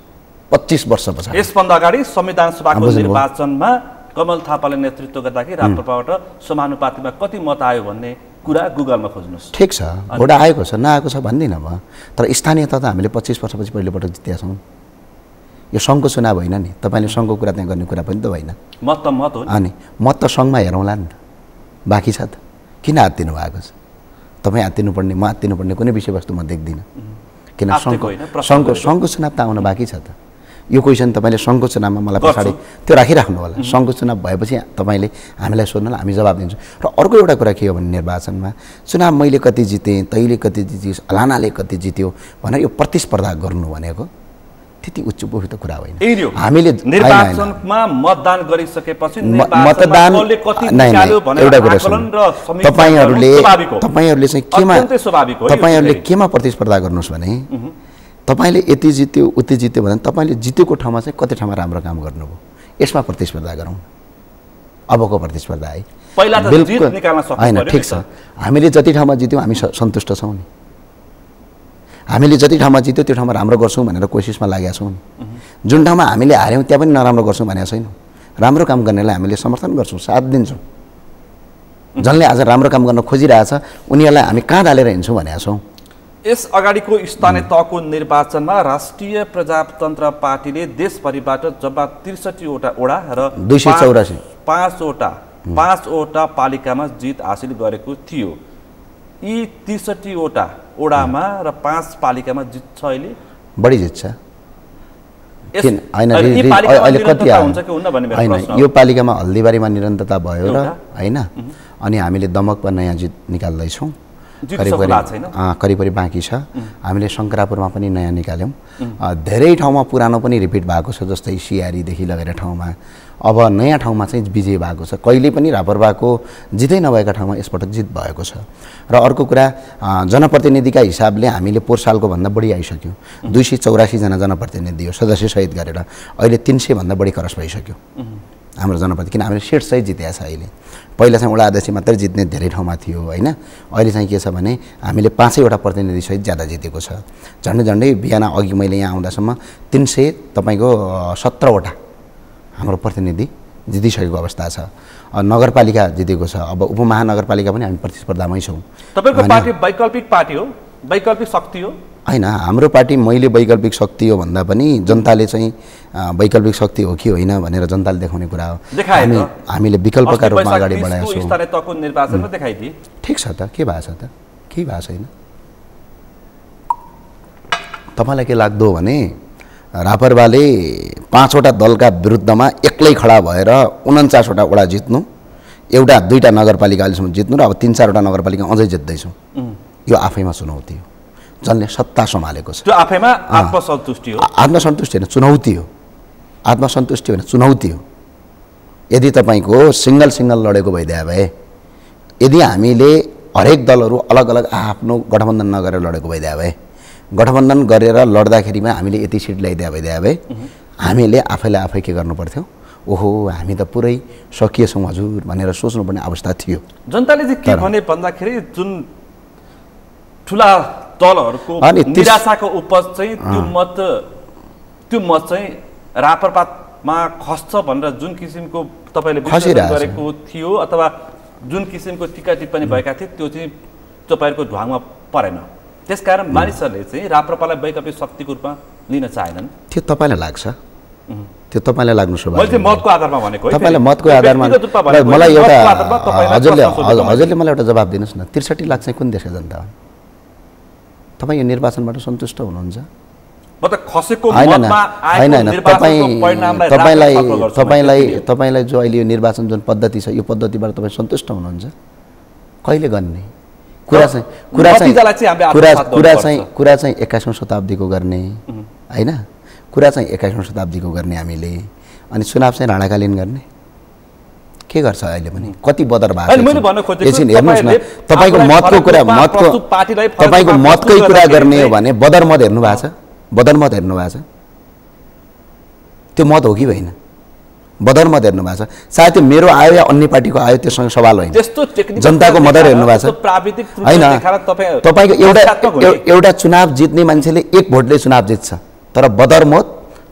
25 वर्ष पछाडि यसभन्दा अगाडि संविधान सभाको निर्वाचनमा कमल थापाले नेतृत्व गर्दाखेरि राप्रपाबाट समानुपातिमा कति मत आयो भन्ने कुरा गुगलमा खोज्नुस् ठीक छ भोट आएको छ नआएको छ भन्दिन म तर स्थानीय तह त हामीले 25 वर्षपछि पहिलोपटक जितेका छौं यो संघको चुनाव होइन नि तपाईले संघको कुरा त्यहाँ गर्ने कुरा पनि त होइन मत त मत हो नि अनि मत त संघमा हेरौँला नि बाँकी छ त किन हात्तिनु भएको छ तपाई हात्तिनु पर्ने म हात्तिनु पर्ने कुनै विषयवस्तु म देख्दिन किन संघको चुनाव त आउन बाँकी छ त यो क्वेसन तपाईले संघको चुनावमा मलाई पछाडि त्यो राखिराख्नु होला संघको चुनाव भएपछि तपाईले हामीलाई सोध्नुलाई हामी जवाब दिन्छौँ र अर्को एउटा कुरा के हो भने निर्वाचनमा चुनाव मैले कति जिते तैले कति जितिस् अलानाले कति जित्यो भनेर यो प्रतिस्पर्धा गर्नु भनेको त्यति उच्च उपयुक्त कुरा होइन हामीले निर्वाचनमा मतदान गरिसकेपछि मतदानले कति निकाल्यो भनेर आकलन र समीक्षा तपाईहरुले चाहिँ केमा प्रतिस्पर्धा गर्नुस् भने तपाईले यति जित्यो उति जित्यो भने तपाईले जितेको ठाउँमा चाहिँ कति ठाउँमा राम्रो काम गर्नुभयो यसमा प्रतिस्पर्धा गरौँ अबको प्रतिस्पर्धा है पहिला त जित निकाल्न सक्नु पर्यो हैन ठीक छ हामीले जति ठाउँमा जित्यौं हामी सन्तुष्ट छौं नि हामीले जति ठाउँमा जित्यो त्यो ठाउँमा राम्रो गर्छौं भनेर कोसिसमा लागेका छौं जुन ठाउँमा हामीले हार्यौं त्यहाँ पनि नराम्रो गर्छौं भनेको छैनौं राम्रो काम गर्नेलाई हामीले समर्थन गर्छौं साथ दिन्छौं जसले आज राम्रो काम गर्न खोजिरहेछ उनीहरुलाई हामी काँध हालेर हिँड्छौं भनेका छौं यस अगाडिको स्थानीय तहको निर्वाचनमा राष्ट्रिय प्रजातन्त्र पार्टीले देशभरिबाट जम्मा 63 वटा ओडा र 284 5 वटा पालिकामा जित हासिल गरेको थियो यी 63 वटा ओडामा र 5 पालिकामा जित छ अहिले बढी जित छ अहिले कति हुन्छ कि हुन्न भन्ने मेरो प्रश्न यो पालिकामा हल्दीबारीमा निरन्तरता भयो र हैन अनि हामीले दमकमा नयाँ जित निकाल्दै छौं करिब बाँकी छ हामीले शंकरापुरमा पनि नयाँ निकाल्यौं धेरै ठाउँमा पुरानो पनि रिपिट भएको छ जस्तै सियारी देखि लगेर ठाउँमा अब नयाँ ठाउँमा चाहिँ विजय भएको छ कहिले पनि रापरबाको जितै नभएका ठाउँमा यसपटक जित भएको छ र अर्को कुरा जनप्रतिनिधिका हिसाबले हामीले पोहोर सालको भन्दा बढी आइसक्यो 284 जना जनप्रतिनिधि हो सदस्य सहित गरेर अहिले 300 भन्दा बढी क्रस भइसक्यो हाम्रो जनप्रतिनिधि किन हामीले सीट सहित जितेका छ अहिले पहिला चाहिँ वडा अध्यक्ष मात्र जित्ने धेरै ठाउँमा थियो हैन अहिले चाहिँ के छ भने हामीले 5 वटा प्रतिनिधि सहित ज्यादा जितेको छ झन्डै बिहान अघि मैले यहाँ आउँदासम्म 300 तपाईको 17 वटा हाम्रो प्रतिनिधि जितिसकेको अवस्था छ नगरपालिका जितेको छ अब उपमहानगरपालिका पनि हामी प्रतिस्पर्धामै छौं तपाईको पार्टी वैकल्पिक पार्टी हो वैकल्पिक शक्ति हो हैन हाम्रो पार्टी मैले वैकल्पिक शक्ति हो भन्दा पनि जनताले चाहिँ वैकल्पिक शक्ति हो कि होइन भनेर जनताले देखाउने कुरा हो हामीले विकल्पका रूपमा अगाडि बढाएका छौं स्थानीय तहको निर्वाचनमा देखाइदिए ठीक छ त के भएको छ त के भएको छैन तपाईलाई के लाग्दो भने रापरबाले 5 वटा दलका विरुद्धमा एक्लै खडा भएर 49 वटा वडा जित्नु एउटा दुईटा नगरपालिका अहिलेसम्म जित्नु र अब 3-4 वटा नगरपालिका अझै जित्दैछौं यो आफैमा चुनौती हो जसले सत्ता सम्हालेको छ त्यो आफैमा आत्मसन्तुष्टि हो आत्मसन्तुष्टि हैन चुनौती हो आत्मसन्तुष्टि हैन चुनौती हो यदि तपाईको सिंगल लडेको भइदिए भए यदि हामीले हरेक दलहरु अलग अलग आफ्नो गठबन्धन नगरेर लडेको भइदिए भए गठबन्धन गरेर लड्दाखेरिमा हामीले यति सिट ल्याइदिए भए हामीले आफैलाई आफै के गर्नु पर्थ्यो, ओहो हामी त पुरै सकिएछौँ हजुर भनेर सोच्नुपर्ने अवस्था थियो। जनताले चाहिँ के भने भन्दाखेरि जुन ठुला दलहरूको निराशाको उपज चाहिँ त्यो मत चाहिँ राप्रपामा खस्छ भनेर जुन किसिमको तपाईँले विश्लेषण गरेको थियो अथवा जुन किसिमको टिका टिप्पणी भएका थिए त्यो चाहिँ तपाईँहरूको ढुवाङमा परेन, त्यसकारण मानिसहरूले चाहिँ राप्रपालाई वैकल्पिक शक्तिको रूपमा लिन चाहेनन्। त्यो तपाईँलाई लाग्छ? त्यो तपाईँलाई लाग्नु स्वाभाविक। मैले मतको आधारमा भनेको है, तपाईँलाई मतको आधारमा मलाई एउटा हजुरले मलाई एउटा जवाब दिनुहोस् न, 63 लाख चाहिँ कुन देशका जनता हो? तपाईँ यो निर्वाचनबाट सन्तुष्ट हुनुहुन्छ? तपाईँलाई जो अहिले यो निर्वाचन जुन पद्धति छ यो पद्धतिबाट तपाईँ सन्तुष्ट हुनुहुन्छ? कहिले गर्ने कुरा चाहिँ 21औं शताब्दीको गर्ने हैन, कुरा चाहिँ 21औं शताब्दीको गर्ने हामीले, अनि चुनाव चाहिँ राणाकालीन गर्ने के गर्छ अहिले पनि कति बदर भएको छ। एकछिन हेर्नुहोस् न, तपाईँको मतको कुरा तपाईँको मतकै कुरा गर्ने हो भने बदर मत हेर्नु भएको छ? बदर मत हेर्नु भएको छ? त्यो मत हो कि होइन? बदर मत हेर्नु भएको छ? सायद त्यो मेरो आयो या अन्य पार्टीको आयो त्योसँग सवाल होइन, जनताको मत हेर्नु भएको छ होइन? तपाईँको एउटा चुनाव जित्ने मान्छेले 1 भोटले चुनाव जित्छ, तर बदर मत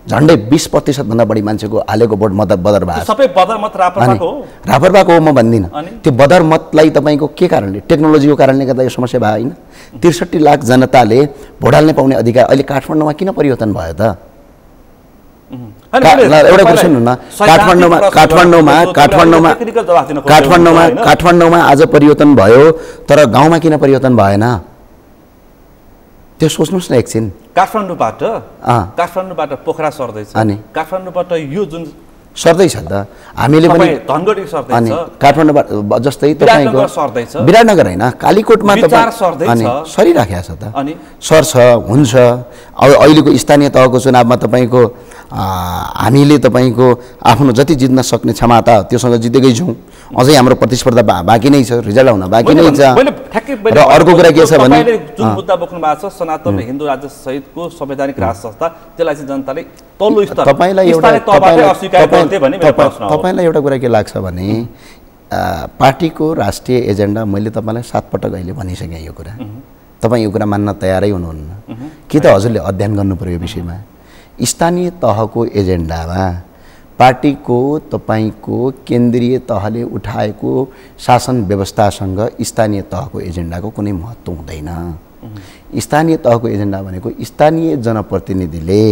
झन्डै 20% भन्दा बढी मान्छेको हालेको भोट मत बदर भएको छ। सबै बदर मत राप्रपाको हो म भन्दिनँ। त्यो बदर मतलाई तपाईँको के कारणले, टेक्नोलोजीको कारणले गर्दा यो समस्या भयो होइन? 63 लाख जनताले भोट हाल्न पाउने अधिकार अहिले काठमाडौँमा किन परिवर्तन भयो त? एउटा कुरा सुन्नु न, काठमाडौँमा आज परिवर्तन भयो तर गाउँमा किन परिवर्तन भएन? त्यो सोच्नुहोस् न एकछिन। काठमाडौँबाट पोखरा सर्दैछ, अनि काठमाडौँबाट यो जुन सर्दैछ त हामीले पनि धनगढी सर्दैछ, काठमाडौँबाट जस्तै तपाईँको विराटनगर होइन कालीकोटमा अनि सरिराखेको छ त, अनि सर्छ हुन्छ। अब अहिलेको स्थानीय तहको चुनावमा तपाईँको हामीले तपाईँको आफ्नो जति जित्न सक्ने क्षमता त्योसँग जितेकै छौँ, अझै हाम्रो प्रतिस्पर्धा बाँकी नै छ, रिजल्ट आउन बाँकी नै छ। र अर्को कुरा के छ भने जुन मुद्दा बोक्नु भएको छ सनातन हिन्दू राज्य सहितको संवैधानिक राज संस्था, त्यसलाई चाहिँ जनताले तल्लो स्तर तपाईँलाई एउटा कुरा के लाग्छ भने पार्टीको राष्ट्रिय एजेन्डा मैले तपाईँलाई 7 पटक अहिले भनिसकेँ यो कुरा, तपाईँ यो कुरा मान्न तयारै हुनुहुन्न कि त हजुरले अध्ययन गर्नु पर्यो यो विषयमा। स्थानीय तहको एजेन्डामा पार्टीको तपाईँको केन्द्रीय तहले उठाएको शासन व्यवस्थासँग स्थानीय तहको एजेन्डाको कुनै महत्त्व हुँदैन। स्थानीय तहको एजेन्डा भनेको स्थानीय जनप्रतिनिधिले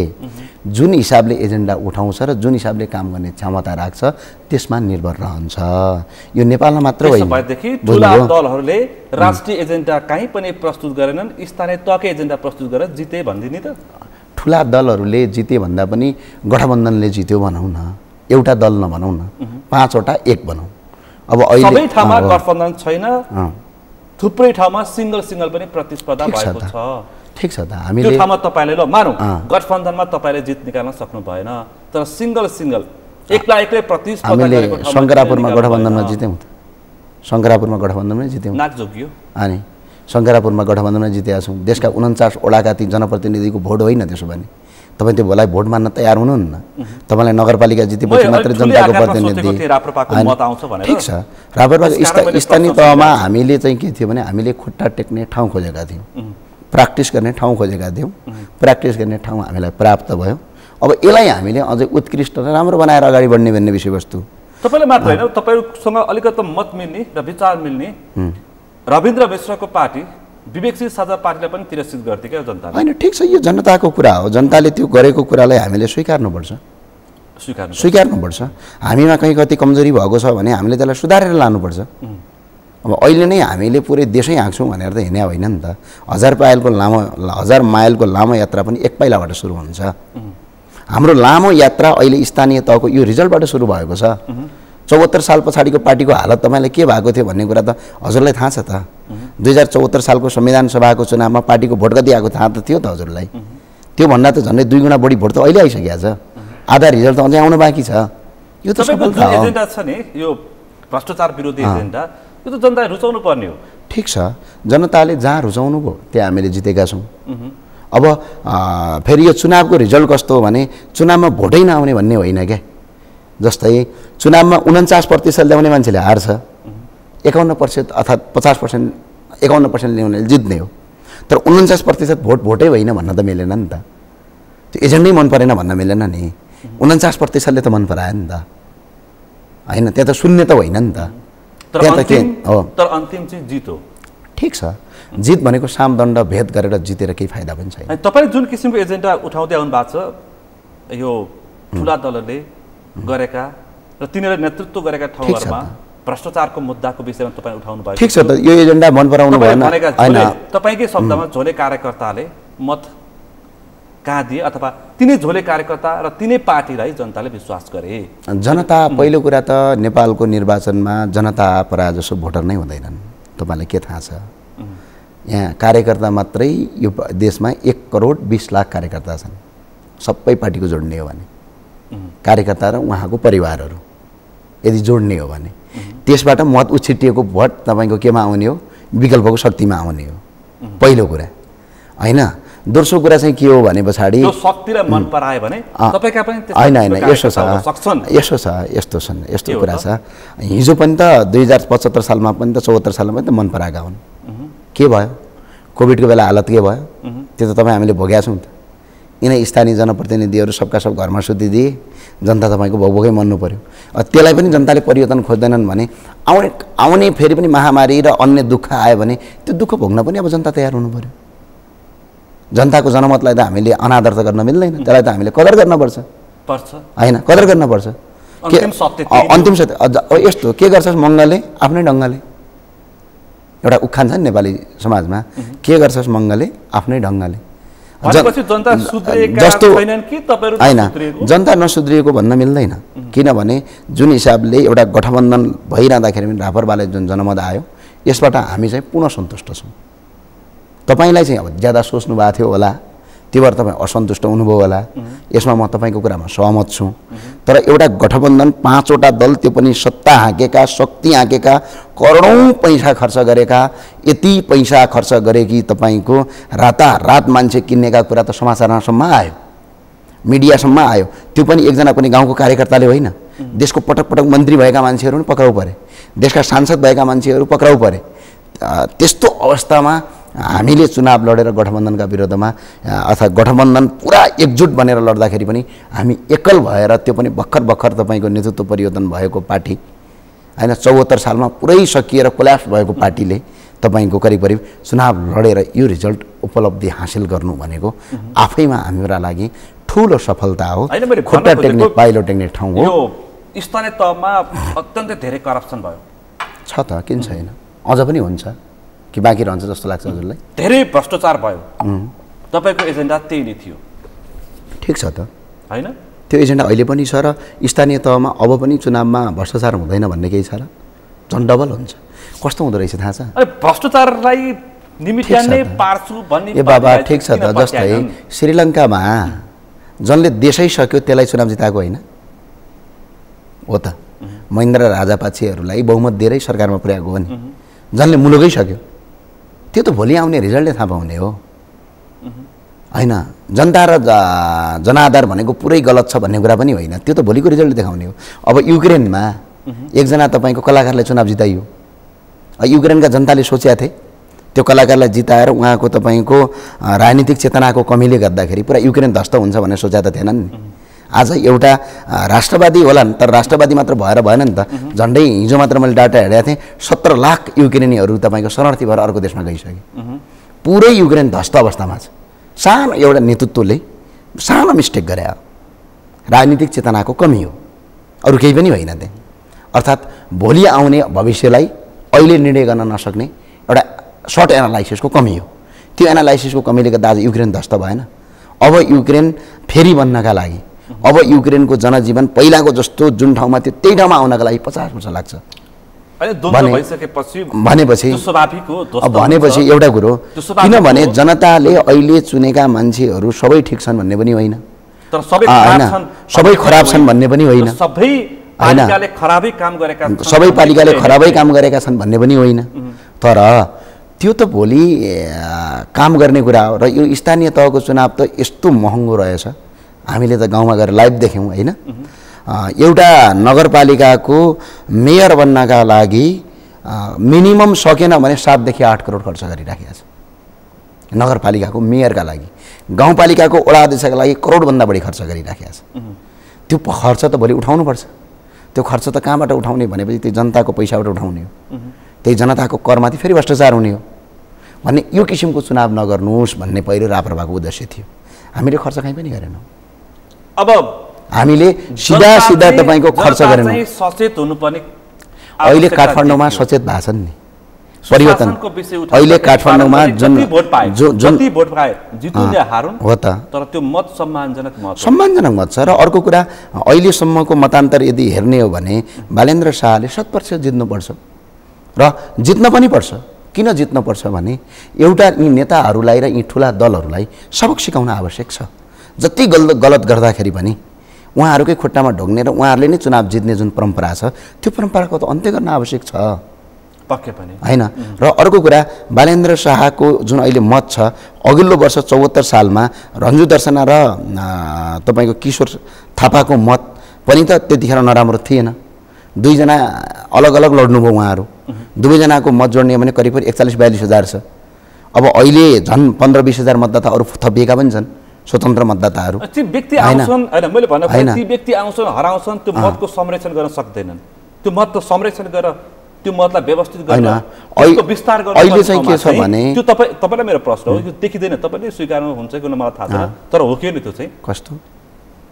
जुन हिसाबले एजेन्डा उठाउँछ र जुन हिसाबले काम गर्ने क्षमता राख्छ त्यसमा निर्भर रहन्छ। यो नेपालमा मात्र होइन, ठुला दलहरूले राष्ट्रिय एजेन्डा कहीँ पनि प्रस्तुत गरेनन्, स्थानीय तहकै एजेन्डा प्रस्तुत गरेर जिते भनिदिने त। ठुला दलहरूले जिते भन्दा पनि गठबन्धनले जित्यो भनौँ न, एउटा दल नभनौँ न, 5 वटा 1 भनौँ। अब अहिले सबै ठाउँमा गठबन्धन छैन, थुप्रै ठाउँमा सिंगल पनि प्रतिस्पर्धा भएको छ। ठिक छ त, हामीले त्यो ठाउँमा तपाईँले ल मानौँ गठबन्धनमा तपाईँले जित निकाल्न सक्नु भएन, तर सिंगल एक्लै प्रतिस्पर्धा गरेको ठाउँमा शङ्करापुरमा गठबन्धनमा जित्यौँ त, शङ्करापुरमा गठबन्धनमै जित्यौँ, नाक जोगियो। अनि शङ्करापुरमा गठबन्धनमा जितेका छौँ, देशका 49 वडाका ती जनप्रतिनिधिको भोट होइन त्यसो भने तपाईँ त्यो भोलाई भोट मान्न तयार हुनुहुन्न। तपाईँलाई नगरपालिका जितेपछि मात्रै जनताको प्रतिनिधि ठिक छ। राप्रपाको स्थानीय तहमा हामीले चाहिँ के थियो भने हामीले खुट्टा टेक्ने ठाउँ खोजेका थियौँ, प्र्याक्टिस गर्ने ठाउँ खोजेका थियौँ, प्र्याक्टिस गर्ने ठाउँ हामीलाई प्राप्त भयो। अब यसलाई हामीले अझै उत्कृष्ट र राम्रो बनाएर अगाडि बढ्ने भन्ने विषयवस्तु तपाईँलाई मात्र होइन, तपाईँसँग अलिकति मत मिल्ने र विचार मिल्ने रविन्द्र मिश्रको पार्टी विवेकशील साझा पार्टीलाई पनि तिरस्कृत गर्थ्यो क्या जनताले। होइन ठिक छ, यो जनताको कुरा हो, जनताले त्यो गरेको कुरालाई हामीले स्वीकार्नुपर्छ। हामीमा कहीँ कति कमजोरी भएको छ भने हामीले त्यसलाई सुधारेर लानुपर्छ। अब अहिले नै हामीले पुरै देशै हाँक्छौँ भनेर त हिँड्या होइन नि त। 1000 माइलको लामो यात्रा पनि 1 पाइलाबाट सुरु हुन्छ। हाम्रो लामो यात्रा अहिले स्थानीय तहको यो रिजल्टबाट सुरु भएको छ। 74 साल पछाडिको पार्टीको हालत तपाईँलाई के भएको थियो भन्ने कुरा त हजुरलाई थाहा छ त। 2074 सालको संविधान सभाको चुनावमा पार्टीको भोट कति आएको थाहा त थियो त हजुरलाई? त्योभन्दा त झन्डै 2 गुणा बढी भोट त अहिले आइसकेको छ, आधा रिजल्ट त अझै आउनु बाँकी छ। यो त सफलता हो। एजेन्डा छ नि यो भ्रष्टाचार विरोधी एजेन्डा, यो त जनताले रुचाउनु पर्ने हो। ठिक छ, जनताले जहाँ रुचाउनु भयो त्यहाँ हामीले जितेका छौँ। अब फेरि यो चुनावको रिजल्ट कस्तो हो भने चुनावमा भोटै नआउने भन्ने होइन क्या। जस्तै चुनावमा 49% ल्याउने मान्छेले हार्छ, 51% अर्थात् 50% 51% ल्याउनेले जित्ने हो। तर 49% भोटै होइन भन्न त मिलेन नि त, त्यो एजेन्डै मन परेन भन्न मिलेन नि। 49%ले त मन परायो नि त होइन, त्यहाँ त शून्य त होइन नि त। तर अन्तिम चाहिँ जित हो। ठिक छ, जित भनेको सामदण्ड भेद गरेर जितेर केही फाइदा पनि छैन। तपाईले जुन किसिमको एजेन्डा उठाउँदै आउनु भएको छ, यो ठुला दलले गरेका र तिनीहरूले नेतृत्व गरेका ठाउँहरूमा भ्रष्टाचारको मुद्दाको विषयमा तपाईँ उठाउनु भयो। ठिक छ त, यो एजेन्डा मन पराउनु भएन होइन। तपाईँकै शब्दमा झोले कार्यकर्ताले मत कहाँ दिए अथवा तिनै झोले कार्यकर्ता र तिनै पार्टीलाई जनताले विश्वास गरे? जनता पहिलो कुरा त नेपालको निर्वाचनमा जनता प्रायः जसो भोटर नै हुँदैनन्। तपाईँलाई के थाहा छ, यहाँ कार्यकर्ता मात्रै यो देशमा 1,20,00,000 कार्यकर्ता छन्। सबै पार्टीको जोड्ने हो भने कार्यकर्ता र उहाँको परिवारहरू यदि जोड्ने हो भने त्यसबाट मत उछिटिएको भोट तपाईँको केमा आउने हो, विकल्पको शक्तिमा आउने हो पहिलो कुरा होइन। दोस्रो कुरा चाहिँ के हो भने पछाडि शक्तिलाई मन परायो भने तपाईका पनि होइन यस्तो कुरा छ। हिजो पनि त 2075 सालमा पनि त 74 सालमा पनि त मन पराएका हुन्। के भयो, कोभिडको बेला हालत के भयो, त्यो त तपाईँ हामीले भोगेका छौँ त। यिनै स्थानीय जनप्रतिनिधिहरू सबका सब घरमा सुतिदिए, जनता तपाईँको भोगभोगै मर्नु पर्यो। त्यसलाई पनि जनताले परिवर्तन खोज्दैनन् भने आउने फेरि पनि महामारी र अन्य दुःख आयो भने त्यो दुःख भोग्न पनि अब जनता तयार हुनु पर्यो। जनताको जनमतलाई त हामीले अनादर त गर्न मिल्दैन, त्यसलाई त हामीले कदर गर्नुपर्छ होइन, कदर गर्नुपर्छ। अन्तिम सत्य यस्तो के गर्छस् मङ्गले आफ्नै ढङ्गले, एउटा उखान छ नि नेपाली समाजमा, के गर्छस् मङ्गले आफ्नै ढङ्गले। जस्तो होइन, जनता नसुध्रिएको भन्न मिल्दैन। किनभने जुन हिसाबले एउटा गठबन्धन भइरहँदाखेरि पनि रापरपाले जुन जनमत आयो यसबाट हामी चाहिँ पुनः सन्तुष्ट छौँ। तपाईलाई चाहिँ अब ज्यादा सोच्नु भएको थियो होला, त्यो भएर तपाईँ असन्तुष्ट हुनुभयो होला, यसमा म तपाईँको कुरामा सहमत छु। तर एउटा गठबन्धन 5वटा दल, त्यो पनि सत्ता हाँकेका शक्ति हाँकेका करोडौँ पैसा खर्च गरेका, यति पैसा खर्च गरे कि तपाईँको रातारात मान्छे किन्नेका कुरा त समाचारसम्म आयो, मिडियासम्म आयो। त्यो पनि एकजना पनि गाउँको कार्यकर्ताले होइन, देशको पटक पटक मन्त्री भएका मान्छेहरू पनि पक्राउ परे, देशका सांसद भएका मान्छेहरू पक्राउ परे। त्यस्तो अवस्थामा हामीले चुनाव लडेर गठबन्धनका विरुद्धमा अथवा गठबन्धन पुरा एकजुट बनेर लड्दाखेरि पनि हामी एकल भएर, त्यो पनि भर्खर तपाईँको नेतृत्व परिवर्तन भएको पार्टी होइन, 74 सालमा पुरै सकिएर कोल्याप्स भएको पार्टीले तपाईँको करिब चुनाव लडेर यो रिजल्ट उपलब्धि हासिल गर्नु भनेको आफैमा हाम्रा लागि ठुलो सफलता हो। खुट्टा टेक्ने पाइलो टेक्ने ठाउँ हो। स्थानीय तहमा अत्यन्तै धेरै करप्सन भयो छ त, किन छैन, अझ पनि हुन्छ कि बाँकी रहन्छ जस्तो लाग्छ हजुरलाई? धेरै भ्रष्टाचार भयो, तपाईँको एजेन्डा त्यही नै थियो। ठिक छ त होइन, त्यो एजेन्डा अहिले पनि छ र स्थानीय तहमा अब पनि चुनावमा भ्रष्टाचार हुँदैन भन्ने केही छ र? झन् डबल हुन्छ। कस्तो हुँदो रहेछ थाहा छ? भ्रष्टाचारलाई निमित्यान्नै पार्छु भन्ने ए बाबा ठिक छ त। जस्तै श्रीलङ्कामा जसले देशै सक्यो त्यसलाई चुनाव जिताएको होइन हो त? महेन्द्र राजापाक्षीहरूलाई बहुमत दिएरै सरकारमा पुर्याएको हो नि, जसले मुलुकै सक्यो। त्यो त भोलि आउने रिजल्टले थाहा पाउने हो होइन। जनता र जनाधार भनेको पुरै गलत छ भन्ने कुरा पनि होइन, त्यो त भोलिको रिजल्टले देखाउने हो। अब युक्रेनमा एकजना तपाईँको कलाकारले चुनाव जिताइयो, युक्रेनका जनताले सोचेका थिए त्यो कलाकारलाई जिताएर उहाँको तपाईँको राजनीतिक चेतनाको कमीले गर्दाखेरि पुरा युक्रेन ध्वस्त हुन्छ भनेर सोचेका त थिएनन् नि। आज एउटा राष्ट्रवादी होलान्, तर राष्ट्रवादी मात्र भएर भएन नि त। झन्डै हिजो मात्र मैले डाटा हेरेको थिएँ, 17 लाख युक्रेनीहरू तपाईँको शरणार्थी भएर अर्को देशमा गइसके। पुरै युक्रेन ध्वस्त अवस्थामा छ। सानो एउटा नेतृत्वले सानो मिस्टेक गरे, राजनीतिक चेतनाको कमी हो, अरू केही पनि होइन त्यहाँ। अर्थात् भोलि आउने भविष्यलाई अहिले निर्णय गर्न नसक्ने एउटा सर्ट एनालाइसिसको कमी हो। त्यो एनालाइसिसको कमीले गर्दा आज युक्रेन ध्वस्त भएन। अब युक्रेन फेरि बन्नका लागि, अब युक्रेनको जनजीवन पहिलाको जस्तो जुन ठाउँमा थियो त्यही ठाउँमा आउनका लागि 50 वर्ष लाग्छ। भनेपछि एउटा कुरो, किनभने जनताले अहिले चुनेका मान्छेहरू सबै ठिक छन् भन्ने पनि होइन, सबै खराब छन् भन्ने पनि होइन, सबै पालिकाले खराबै काम गरेका छन् भन्ने पनि होइन। तर त्यो त भोलि काम गर्ने कुरा हो। र यो स्थानीय तहको चुनाव त यस्तो महँगो रहेछ, हामीले त गाउँमा गएर लाइभ देख्यौँ होइन। एउटा नगरपालिकाको मेयर बन्नका लागि मिनिमम सकेन भने 7 देखि 8 करोड खर्च गरिराखेको छ नगरपालिकाको मेयरका लागि। गाउँपालिकाको वडा अध्यक्षका लागि करोडभन्दा बढी खर्च गरिराखेको छ। त्यो खर्च त भोलि उठाउनुपर्छ। त्यो खर्च त कहाँबाट उठाउने भनेपछि त्यो जनताको पैसाबाट उठाउने हो, त्यही जनताको करमाथि फेरि भ्रष्टाचार हुने हो भन्ने यो किसिमको चुनाव नगर्नुहोस् भन्ने पहिलो राप्रपाको उद्देश्य थियो। हामीले खर्च कहीँ पनि गरेनौँ। अब हामीले सिधा तपाईँको खर्च गरेनौँ। सचेत हुनुपर्ने अहिले काठमाडौँमा सचेत भएको छन् नि परिवर्तन। अहिले काठमाडौँमा जुन भोट पाए जितुले हारुन् हो त, तर त्यो मत सम्मानजनक मत छ। र अर्को कुरा अहिलेसम्मको मतान्तर यदि हेर्ने हो भने बालेन्द्र शाहले 100% जित्नुपर्छ र जित्न पनि पर्छ। किन जित्नुपर्छ भने एउटा यी नेताहरूलाई र यी ठुला दलहरूलाई सबक सिकाउन आवश्यक छ। जति गलत गर्दाखेरि पनि उहाँहरूकै खुट्टामा ढोग्ने र उहाँहरूले नै चुनाव जित्ने जुन परम्परा छ त्यो परम्पराको त अन्त्य गर्न आवश्यक छ पक्कै पनि हैन। र अर्को कुरा बालेन्द्र शाहको जुन अहिले मत छ, अघिल्लो वर्ष 74 सालमा रन्जु दर्शना र तपाईँको किशोर थापाको मत पनि त त्यतिखेर नराम्रो थिएन। दुईजना अलग अलग लड्नुभयो उहाँहरू। दुवैजनाको मत जोड्ने भने करिब 41-42 हजार छ। अब अहिले झन् 15-20 हजार मतदाता अरू थपिएका पनि छन्, स्वतन्त्र मतदाताहरू। ती व्यक्ति आउँछन् हैन, मैले भन्नु ती व्यक्ति आउँछन् हराउँछन्, त्यो मतको संरक्षण गर्न सक्दैनन्। त्यो मत त संरक्षण गरेर त्यो मतलाई व्यवस्थित गर्न त्यसको विस्तार गर्न अहिले चाहिँ के छ भने त्यो तपाईलाई मेरो प्रश्न हो, यो देखिदैन, तपाईले स्वीकार्नुहुन्छ कि मलाई थाहा छैन, तर हो के नि त्यो चाहिँ कस्तो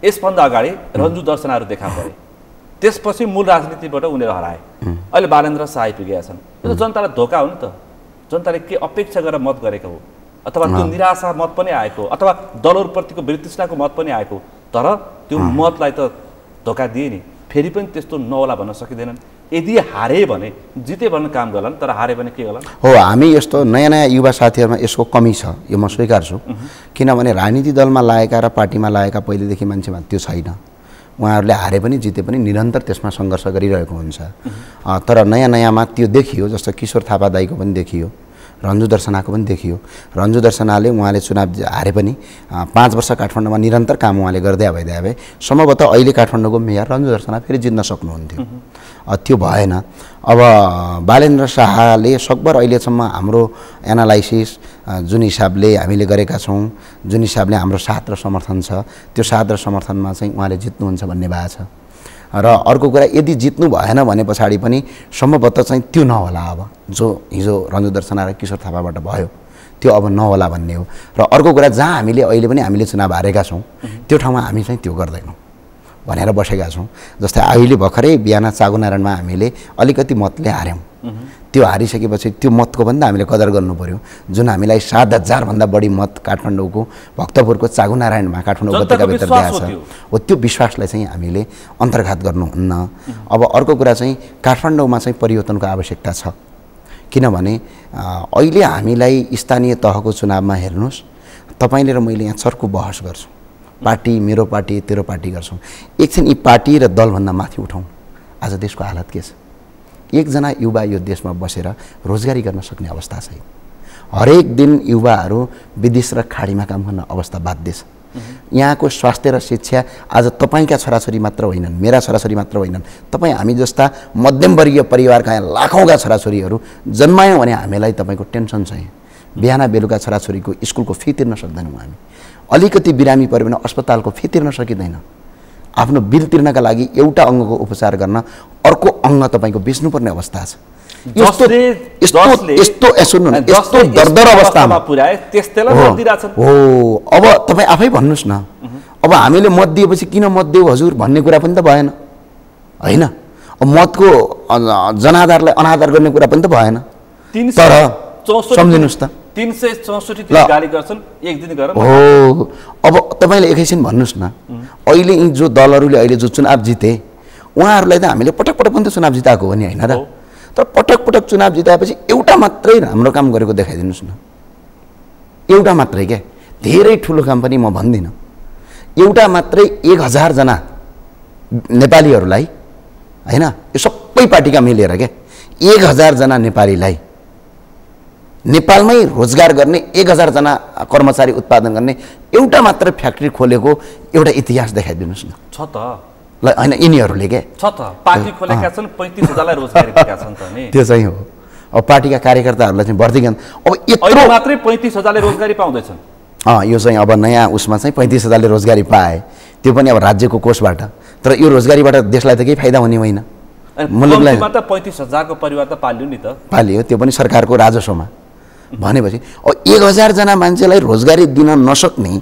यसभन्दा अगाडि रन्जु दर्शनाहरू देखा परे, त्यसपछि मूल राजनीतिबाट उनीहरू हराए, अहिले बालेन्द्र शाह आइपुगेका छन्। यो त जनतालाई धोका हो नि त। जनताले के अपेक्षा गरेर मत गरेको हो, अथवा त्यो निराशा मत पनि आएको, अथवा दलहरूप्रतिको वितृष्णाको मत पनि आएको, तर त्यो मतलाई त धोका दिए नि। फेरि पनि त्यस्तो नहोला भन्न सकिँदैन। यदि हारे भने जिते भन्ने काम गर्लान्, तर हारे भने के गर्लान्? हो, हामी यस्तो नयाँ नयाँ युवा साथीहरूमा यसको कमी छ, यो म स्वीकार्छु। किनभने राजनीति दलमा लागेका र पार्टीमा लागेका पहिलेदेखि मान्छेमा त्यो छैन। उहाँहरूले हारे पनि जिते पनि निरन्तर त्यसमा सङ्घर्ष गरिरहेको हुन्छ। तर नयाँ नयाँमा त्यो देखियो, जस्तो किशोर थापा दाईको पनि देखियो, रन्जु दर्शनाको पनि देखियो। रन्जु दर्शनाले उहाँले चुनाव हारे पनि 5 वर्ष काठमाडौँमा निरन्तर काम उहाँले गर्दै भए सम्भवतः अहिले काठमाडौँको मेयर रन्जु दर्शना फेरि जित्न सक्नुहुन्थ्यो। त्यो भएन। अब बालेन्द्र शाहले सकभर अहिलेसम्म हाम्रो एनालाइसिस जुन हिसाबले हामीले गरेका छौँ, जुन हिसाबले हाम्रो साथ र समर्थन छ, त्यो साथ र समर्थनमा चाहिँ उहाँले जित्नुहुन्छ भन्ने भएको छ। र अर्को कुरा, यदि जित्नु भएन भने पछाडि पनि सम्भवतः चाहिँ त्यो नहोला। अब जो हिजो रन्जु दर्शना र किशोर थापाबाट भयो त्यो अब नहोला भन्ने हो। र अर्को कुरा, जहाँ हामीले अहिले पनि हामीले चुनाव हारेका छौँ त्यो ठाउँमा हामी चाहिँ त्यो गर्दैनौँ भनेर बसेका छौँ। जस्तै अहिले भर्खरै बिहान चागुनारायणमा हामीले अलिकति मतले हार्यौँ। त्यो हारिसकेपछि त्यो मतको भन्दा हामीले कदर गर्नु पर्यो। जुन हामीलाई 7,000 भन्दा बढी मत काठमाडौँको भक्तपुरको चागुनारायणमा काठमाडौँ उपत्यकाभित्र दिएको छ, हो त्यो विश्वासलाई चाहिँ हामीले अन्तर्घात गर्नुहुन्न। अब अर्को कुरा चाहिँ काठमाडौँमा चाहिँ परिवर्तनको आवश्यकता छ। किनभने अहिले हामीलाई स्थानीय तहको चुनावमा हेर्नुहोस्, तपाईँले र मैले यहाँ चर्को बहस गर्छौँ, पार्टी मेरो पार्टी तेरो पार्टी गर्छौँ। एकछिन यी पार्टी र दलभन्दा माथि उठाउँ। आज देशको हालत के छ? एकजना युवा यो देशमा बसेर रोजगारी गर्न सक्ने अवस्था छैन। हरेक दिन युवाहरू विदेश र खाडीमा काम गर्न अवस्था बाध्य छ। यहाँको स्वास्थ्य र शिक्षा आज तपाईँका छोराछोरी मात्र होइनन्, मेरा छोराछोरी मात्र होइनन्, तपाईँ हामी जस्ता मध्यमवर्गीय परिवारका लाखौँका छोराछोरीहरू जन्मायौँ भने हामीलाई तपाईँको टेन्सन छ। बिहान बेलुका छोराछोरीको स्कुलको फी तिर्न सक्दैनौँ हामी। अलिकति बिरामी पऱ्यो भने अस्पतालको फी तिर्न सकिँदैन। आफ्नो बिल तिर्नका लागि एउटा अङ्गको उपचार गर्न अर्को अङ्ग तपाईँको बेच्नुपर्ने अवस्था छ। यस्तो दर्दर अवस्थामा हो। अब तपाईँ आफै भन्नुहोस् न, अब हामीले मत दिएपछि किन मत दियो हजुर भन्ने कुरा पनि त भएन होइन। अब मतको जनाधारलाई अनाधार गर्ने कुरा पनि त भएन। तर सम्झिनुहोस् त 364 गाली गर्छन् एक दिन गरेर हो। अब तपाईँले एकैछिन भन्नुहोस् न, अहिले यी जो दलहरूले अहिले जो चुनाव जिते उहाँहरूलाई त हामीले पटक पटक पनि त चुनाव जिताएको हो नि होइन र? तर पटक पटक चुनाव जिताएपछि एउटा मात्रै राम्रो काम गरेको देखाइदिनुहोस् न। एउटा मात्रै क्या, धेरै ठुलो काम पनि म भन्दिनँ। एउटा मात्रै 1000 जना नेपालीहरूलाई होइन, यो सबै पार्टीका मिलेर क्या 1000 जना नेपालीलाई नेपालमै रोजगार गर्ने 1000 जना कर्मचारी उत्पादन गर्ने एउटा मात्र फ्याक्ट्री खोलेको एउटा इतिहास देखाइदिनुहोस् न। छ त ल हैन यिनीहरूले के छ त पार्टी खोलेका छन् 35,000 लाई रोजगारी दिएका छन् त नि। त्यो चाहिँ हो। अब पार्टीका कार्यकर्ताहरूलाई चाहिँ वर्धिगन अब अहिले मात्रै 35,000 ले रोजगारी पाउँदैछन्। यो चाहिँ अब नयाँ उसमा चाहिँ 35,000 ले रोजगारी पाए, त्यो पनि अब राज्यको कोषबाट। तर यो रोजगारीबाट देशलाई त केही फाइदा हुने होइन, मुलुकलाई त 35,000 को परिवार त पाल्यो नि त। पाल्यो, त्यो पनि सरकारको राजस्वमा। भनेपछि अब 1000 जना मान्छेलाई रोजगारी दिन नसक्ने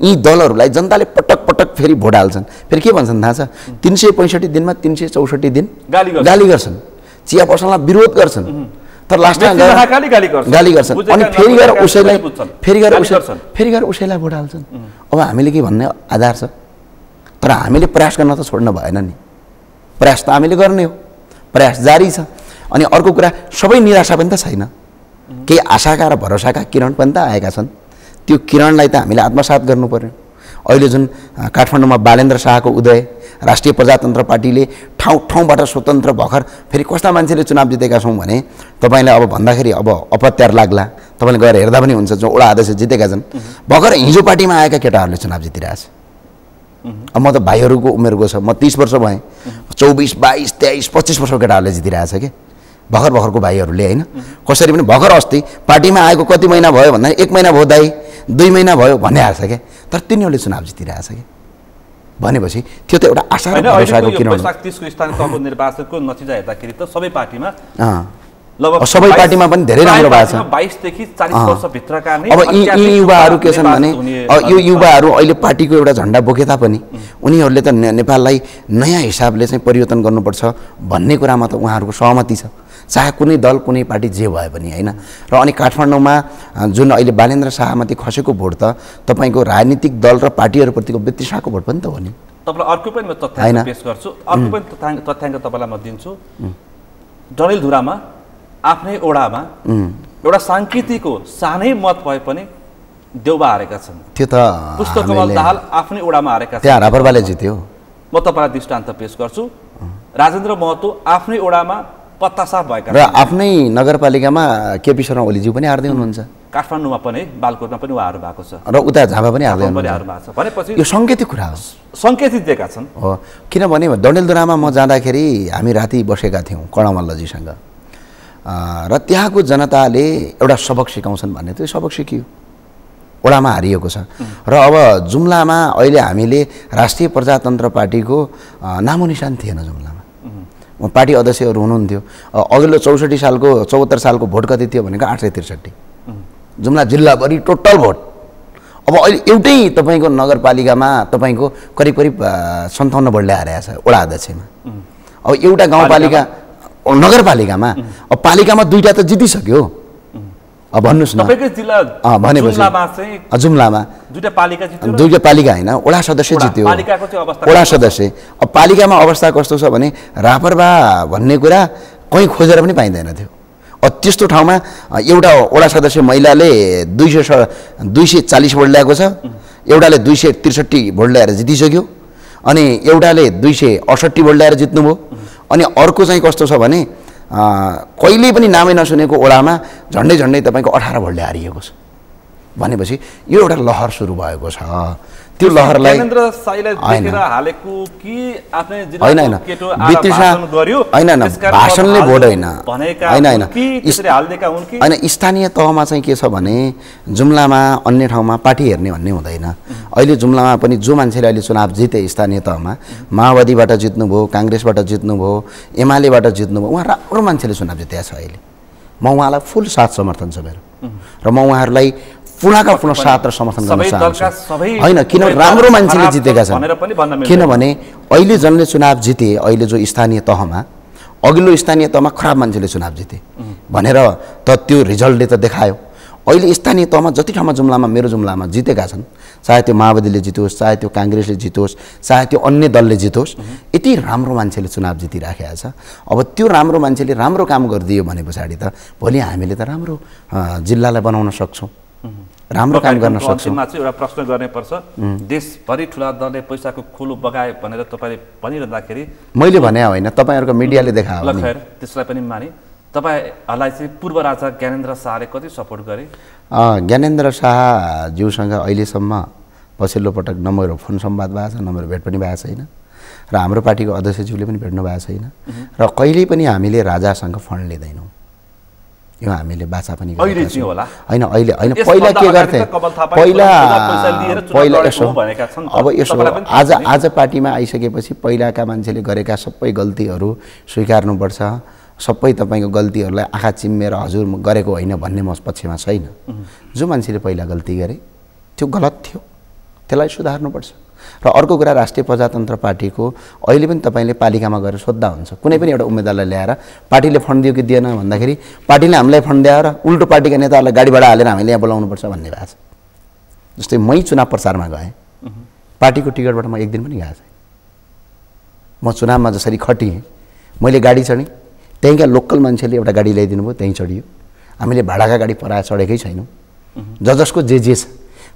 यी दलहरूलाई जनताले पटक पटक फेरि भोट हाल्छन्। फेरि के भन्छन् थाहा छ? 365 दिनमा 364 दिन गाली गर्छन्, चिया पसलमा विरोध गर्छन्, तर लास्टमा गाली गर्छन्। अनि फेरि गएर उसैलाई भोट हाल्छन्। अब हामीले के भन्ने आधार छ? तर हामीले प्रयास गर्न त छोड्न भएन नि, प्रयास त हामीले गर्ने हो, प्रयास जारी छ। अनि अर्को कुरा, सबै निराशा पनि त छैन, केही आशाका र भरोसाका किरण पनि त आएका छन्। त्यो किरणलाई त हामीले आत्मसात गर्नु पर्यो। अहिले जुन काठमाडौँमा बालेन्द्र शाहको उदय, राष्ट्रिय प्रजातन्त्र पार्टीले ठाउँ ठाउँबाट स्वतन्त्र भर्खर फेरि कस्ता मान्छेले चुनाव जितेका छौँ भने तपाईँलाई अब भन्दाखेरि अब अपत्यार लाग्ला, तपाईँले गएर हेर्दा पनि हुन्छ। जो वडा अध्यक्ष जितेका छन् भर्खर हिजो पार्टीमा आएका केटाहरूले चुनाव जितिरहेछ। अब म त भाइहरूको उमेरको छ, म 30 वर्ष भएँ, 24, 22, 23, 25 वर्षको केटाहरूले जितिरहेछ कि भर्खरको भाइहरूले होइन। कसरी पनि भर्खर अस्ति पार्टीमा आएको कति महिना भयो भन्दा 1 महिना भयो दाइ, 2 महिना भयो भन्ने आएको छ क्या, तर तिनीहरूले चुनाव जितिरहेछ कि। भनेपछि त्यो त एउटा आशा र भरोसाको किरण हो। 30 को स्थानीय तहको निर्वाचनको नतिजा हेर्दाखेरि त सबै पार्टीमा सबै पार्टीमा पनि धेरै राम्रो भएको छ। 22 देखि 40 वर्षभित्रका नै अब यी युवाहरू के छन् भने यो युवाहरू अहिले पार्टीको एउटा झन्डा बोके तापनि उनीहरूले त नेपाललाई नयाँ हिसाबले चाहिँ परिवर्तन गर्नुपर्छ भन्ने कुरामा त उहाँहरूको सहमति छ, चाहे कुनै दल कुनै पार्टी जे भए पनि होइन। र अनि काठमाडौँमा जुन अहिले बालेन्द्र शाहमाथि खसेको भोट त तपाईँको राजनीतिक दल र पार्टीहरूप्रतिको व्यतिसाको भोट पनि त हो नि। तपाईँलाई अर्को पनि म तथ्याङ्क पेश गर्छु, अर्को पनि तथ्याङ्क तपाईँलाई म दिन्छु। डडेलधुरामा आफ्नै ओडामा एउटा साङ्केतिकको सानै मत भए पनि देउबा हारेका छन्। त्यो त पुष्पकमल दाहाल आफ्नै ओडामा हारेका छन्, त्यहाँ रापरपाले जित्यो। म तपाईँलाई दृष्टान्त पेश गर्छु। राजेन्द्र महतो आफ्नै ओडामा पत्ता साफ भएका र आफ्नै नगरपालिकामा केपी शर्मा ओलीज्यू पनि हार्दै हुनुहुन्छ। काठमाडौँमा पनि बालकोटमा पनि उहाँहरू भएको छ र उता झापा पनि हार्दै हुनुहुन्छ। भनेपछि यो सङ्केतिक कुरा हो, सङ्केतित दिएका छन् हो। किनभने डडेलधुरामा म जाँदाखेरि हामी राति बसेका थियौँ कणमल्लजीसँग, र त्यहाँको जनताले एउटा सबक सिकाउँछन् भन्ने त्यो सबक सिकियो, ओडामा हारिएको छ। र अब जुम्लामा अहिले हामीले राष्ट्रिय प्रजातन्त्र पार्टीको नामो निशान थिएन जुम्लामा, पार्टी अध्यक्षहरू हुनुहुन्थ्यो। अघिल्लो 74 सालको 74 सालको भोट कति थियो भनेको 863 जुम्ला जिल्लाभरि टोटल भोट। अब अहिले एउटै तपाईँको नगरपालिकामा तपाईँको करिब 57 भोटले हारेको छ वडा अध्यक्षमा। अब एउटा गाउँपालिका नगरपालिकामा, अब पालिकामा 2टा त जितिसक्यो। अब भन्नुहोस् न, तपाईँकै जिल्ला भनेपछि जुम्लामा 2टा पालिका जित्यो, 2टा पालिका होइन वडा सदस्य जित्यो, वडा सदस्य। अब पालिकामा अवस्था कस्तो छ भने रापरबा भन्ने कुरा कहीँ खोजेर पनि पाइँदैन थियो। अब त्यस्तो ठाउँमा एउटा वडा सदस्य महिलाले 240 भोट ल्याएको छ, एउटाले 263 भोट ल्याएर जितिसक्यो, अनि एउटाले 268 भोट ल्याएर जित्नुभयो। अनि अर्को चाहिँ कस्तो छ भने कहिल्यै पनि नामै नसुनेको ओडामा झन्डै तपाईँको 18 भोटले हारिएको छ। भनेपछि यो एउटा लहर सुरु भएको छ। त्यो लहरलाई होइन भाषणले भोट होइन, स्थानीय तहमा चाहिँ के छ भने जुम्लामा अन्य ठाउँमा पार्टी हेर्ने भन्ने हुँदैन। अहिले जुम्लामा पनि जो मान्छेले अहिले चुनाव जिते स्थानीय तहमा, माओवादीबाट जित्नुभयो, काङ्ग्रेसबाट जित्नुभयो, एमालेबाट जित्नुभयो, उहाँ राम्रो मान्छेले चुनाव जितेको छ। अहिले म उहाँलाई फुल साथ समर्थन छ मेरो, र म उहाँहरूलाई पुनःका पुनः साथ र समर्थन गर्न चाहन्छु। होइन, किनभने राम्रो मान्छेले जितेका छन्। किनभने अहिले जसले चुनाव जिते, अहिले जो स्थानीय तहमा, अघिल्लो स्थानीय तहमा खराब मान्छेले चुनाव जिते भनेर त त्यो रिजल्टले त देखायो। अहिले स्थानीय तहमा जति ठाउँमा जुम्लामा मेरो जुम्लामा जितेका छन्, चाहे त्यो माओवादीले जितोस्, चाहे त्यो काङ्ग्रेसले जितोस्, चाहे त्यो अन्य दलले जितोस्, यति राम्रो मान्छेले चुनाव जितिराखेको छ। अब त्यो राम्रो मान्छेले राम्रो काम गरिदियो भने पछाडि त भोलि हामीले त राम्रो जिल्लालाई बनाउन सक्छौँ, राम्रो काम गर्न सक्छौँ। एउटा प्रश्न गर्नै पर्छ, देशभरि ठुला दलले पैसाको खोलो बगाए भनेर तपाईँले भनिरहँदाखेरि मैले भने होइन, तपाईँहरूको मिडियाले देखायो। खैर त्यसलाई पनि माने, तपाईहरुलाई चाहिँ पूर्व राजा ज्ञानेन्द्र शाहले कति सपोर्ट गरे? ज्ञानेन्द्र शाहज्यूसँग अहिलेसम्म पछिल्लो पटक नम्बर फोन संवाद भएको छ, नम्बर भेट पनि भएको छैन र हाम्रो पार्टीको अध्यक्षज्यूले पनि भेट्नु भएको छैन र कहिल्यै पनि हामीले राजासँग फन्ड लिँदैनौँ। यो हामीले बाचा पनि अहिले चाहिँ होला हैन, अहिले हैन, पहिला के गर्थे, पहिला यसो अब यसो आज पार्टीमा आइसकेपछि पहिलाका मान्छेले गरेका सबै गल्तीहरू स्वीकार्नुपर्छ। सबै तपाईको गल्तीहरूलाई आँखा चिम्मेर हजुर गरेको होइन भन्ने म पक्षमा छैन। जो मान्छेले पहिला गल्ती गरे त्यो गलत थियो, त्यसलाई सुधार्नुपर्छ। र अर्को कुरा राष्ट्रिय प्रजातन्त्र पार्टीको अहिले पनि तपाईले पालिकामा गएर सोध्दा हुन्छ, कुनै पनि एउटा उम्मेदवारलाई ल्याएर पार्टीले फन्ड दियो कि दिएन भन्दाखेरि पार्टीले हामीलाई फन्ड दिएर उल्टो पार्टीका नेताहरूलाई गाडी भाडा हालेर हामीले यहाँ बोलाउनुपर्छ भन्ने भएको छ। जस्तै मै चुनाव प्रचारमा गएँ, पार्टीको टिकटबाट म एक दिन पनि गएको छैन। म चुनावमा जसरी खटिएँ, मैले गाडी चढेँ, त्यहीँका लोकल मान्छेले एउटा गाडी ल्याइदिनु भयो, त्यहीँ चढियो। हामीले भाडाका गाडी पराए चढेकै छैनौँ। जसको जे छ,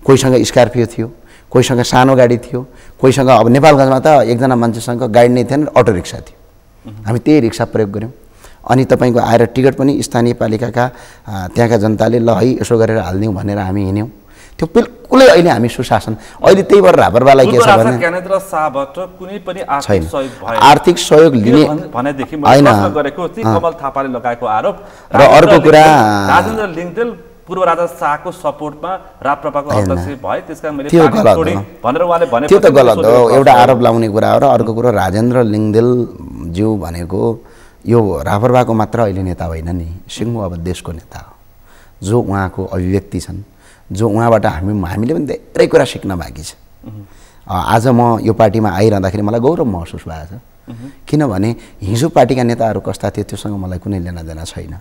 कोहीसँग स्कर्पियो थियो, कोहीसँग सानो गाडी थियो, कोहीसँग अब नेपालगञ्जमा त एकजना मान्छेसँग गाडी नै थिएन, अटो रिक्सा थियो। हामी त्यही रिक्सा प्रयोग गऱ्यौँ। अनि तपाईँको आएर टिकट पनि स्थानीय पालिकाका त्यहाँका जनताले ल है यसो गरेर हालिदिउँ भनेर हामी हिँड्यौँ। त्यो बिल्कुलै अहिले हामी सुशासन, अहिले त्यही भएर रापरवालाई के छ भने ज्ञानेन्द्र शाहबाट कुनै पनि आर्थिक सहयोग भयो, आर्थिक सहयोग लिने भनेदेखि मैले प्रश्न गरेको चाहिँ कमल थापाले लगाएको आरोप र अर्को कुरा राजेन्द्र लिङ्गदेल पूर्व राजा शाहको सपोर्टमा राप्रपाको अध्यक्ष भए, त्यसकारण मैले त्यो गलत हो भनेर उहाँले भने त्यो त गलत हो, एउटा आरोप लाउने कुरा हो। र अर्को कुरा राजेन्द्र लिङ्गदेल ज्यू भनेको यो राप्रपाको मात्र अहिले नेता होइन नि, सिङ्गो अब देशको नेता हो। जो उहाँको अभिव्यक्ति छन्, जो उहाँबाट हामीले पनि धेरै कुरा सिक्न बाँकी छ। आज म यो पार्टीमा आइरहँदाखेरि मलाई गौरव महसुस भएको छ, किनभने हिजो पार्टीका नेताहरू कस्ता थिए त्योसँग मलाई कुनै लेनादेना छैन।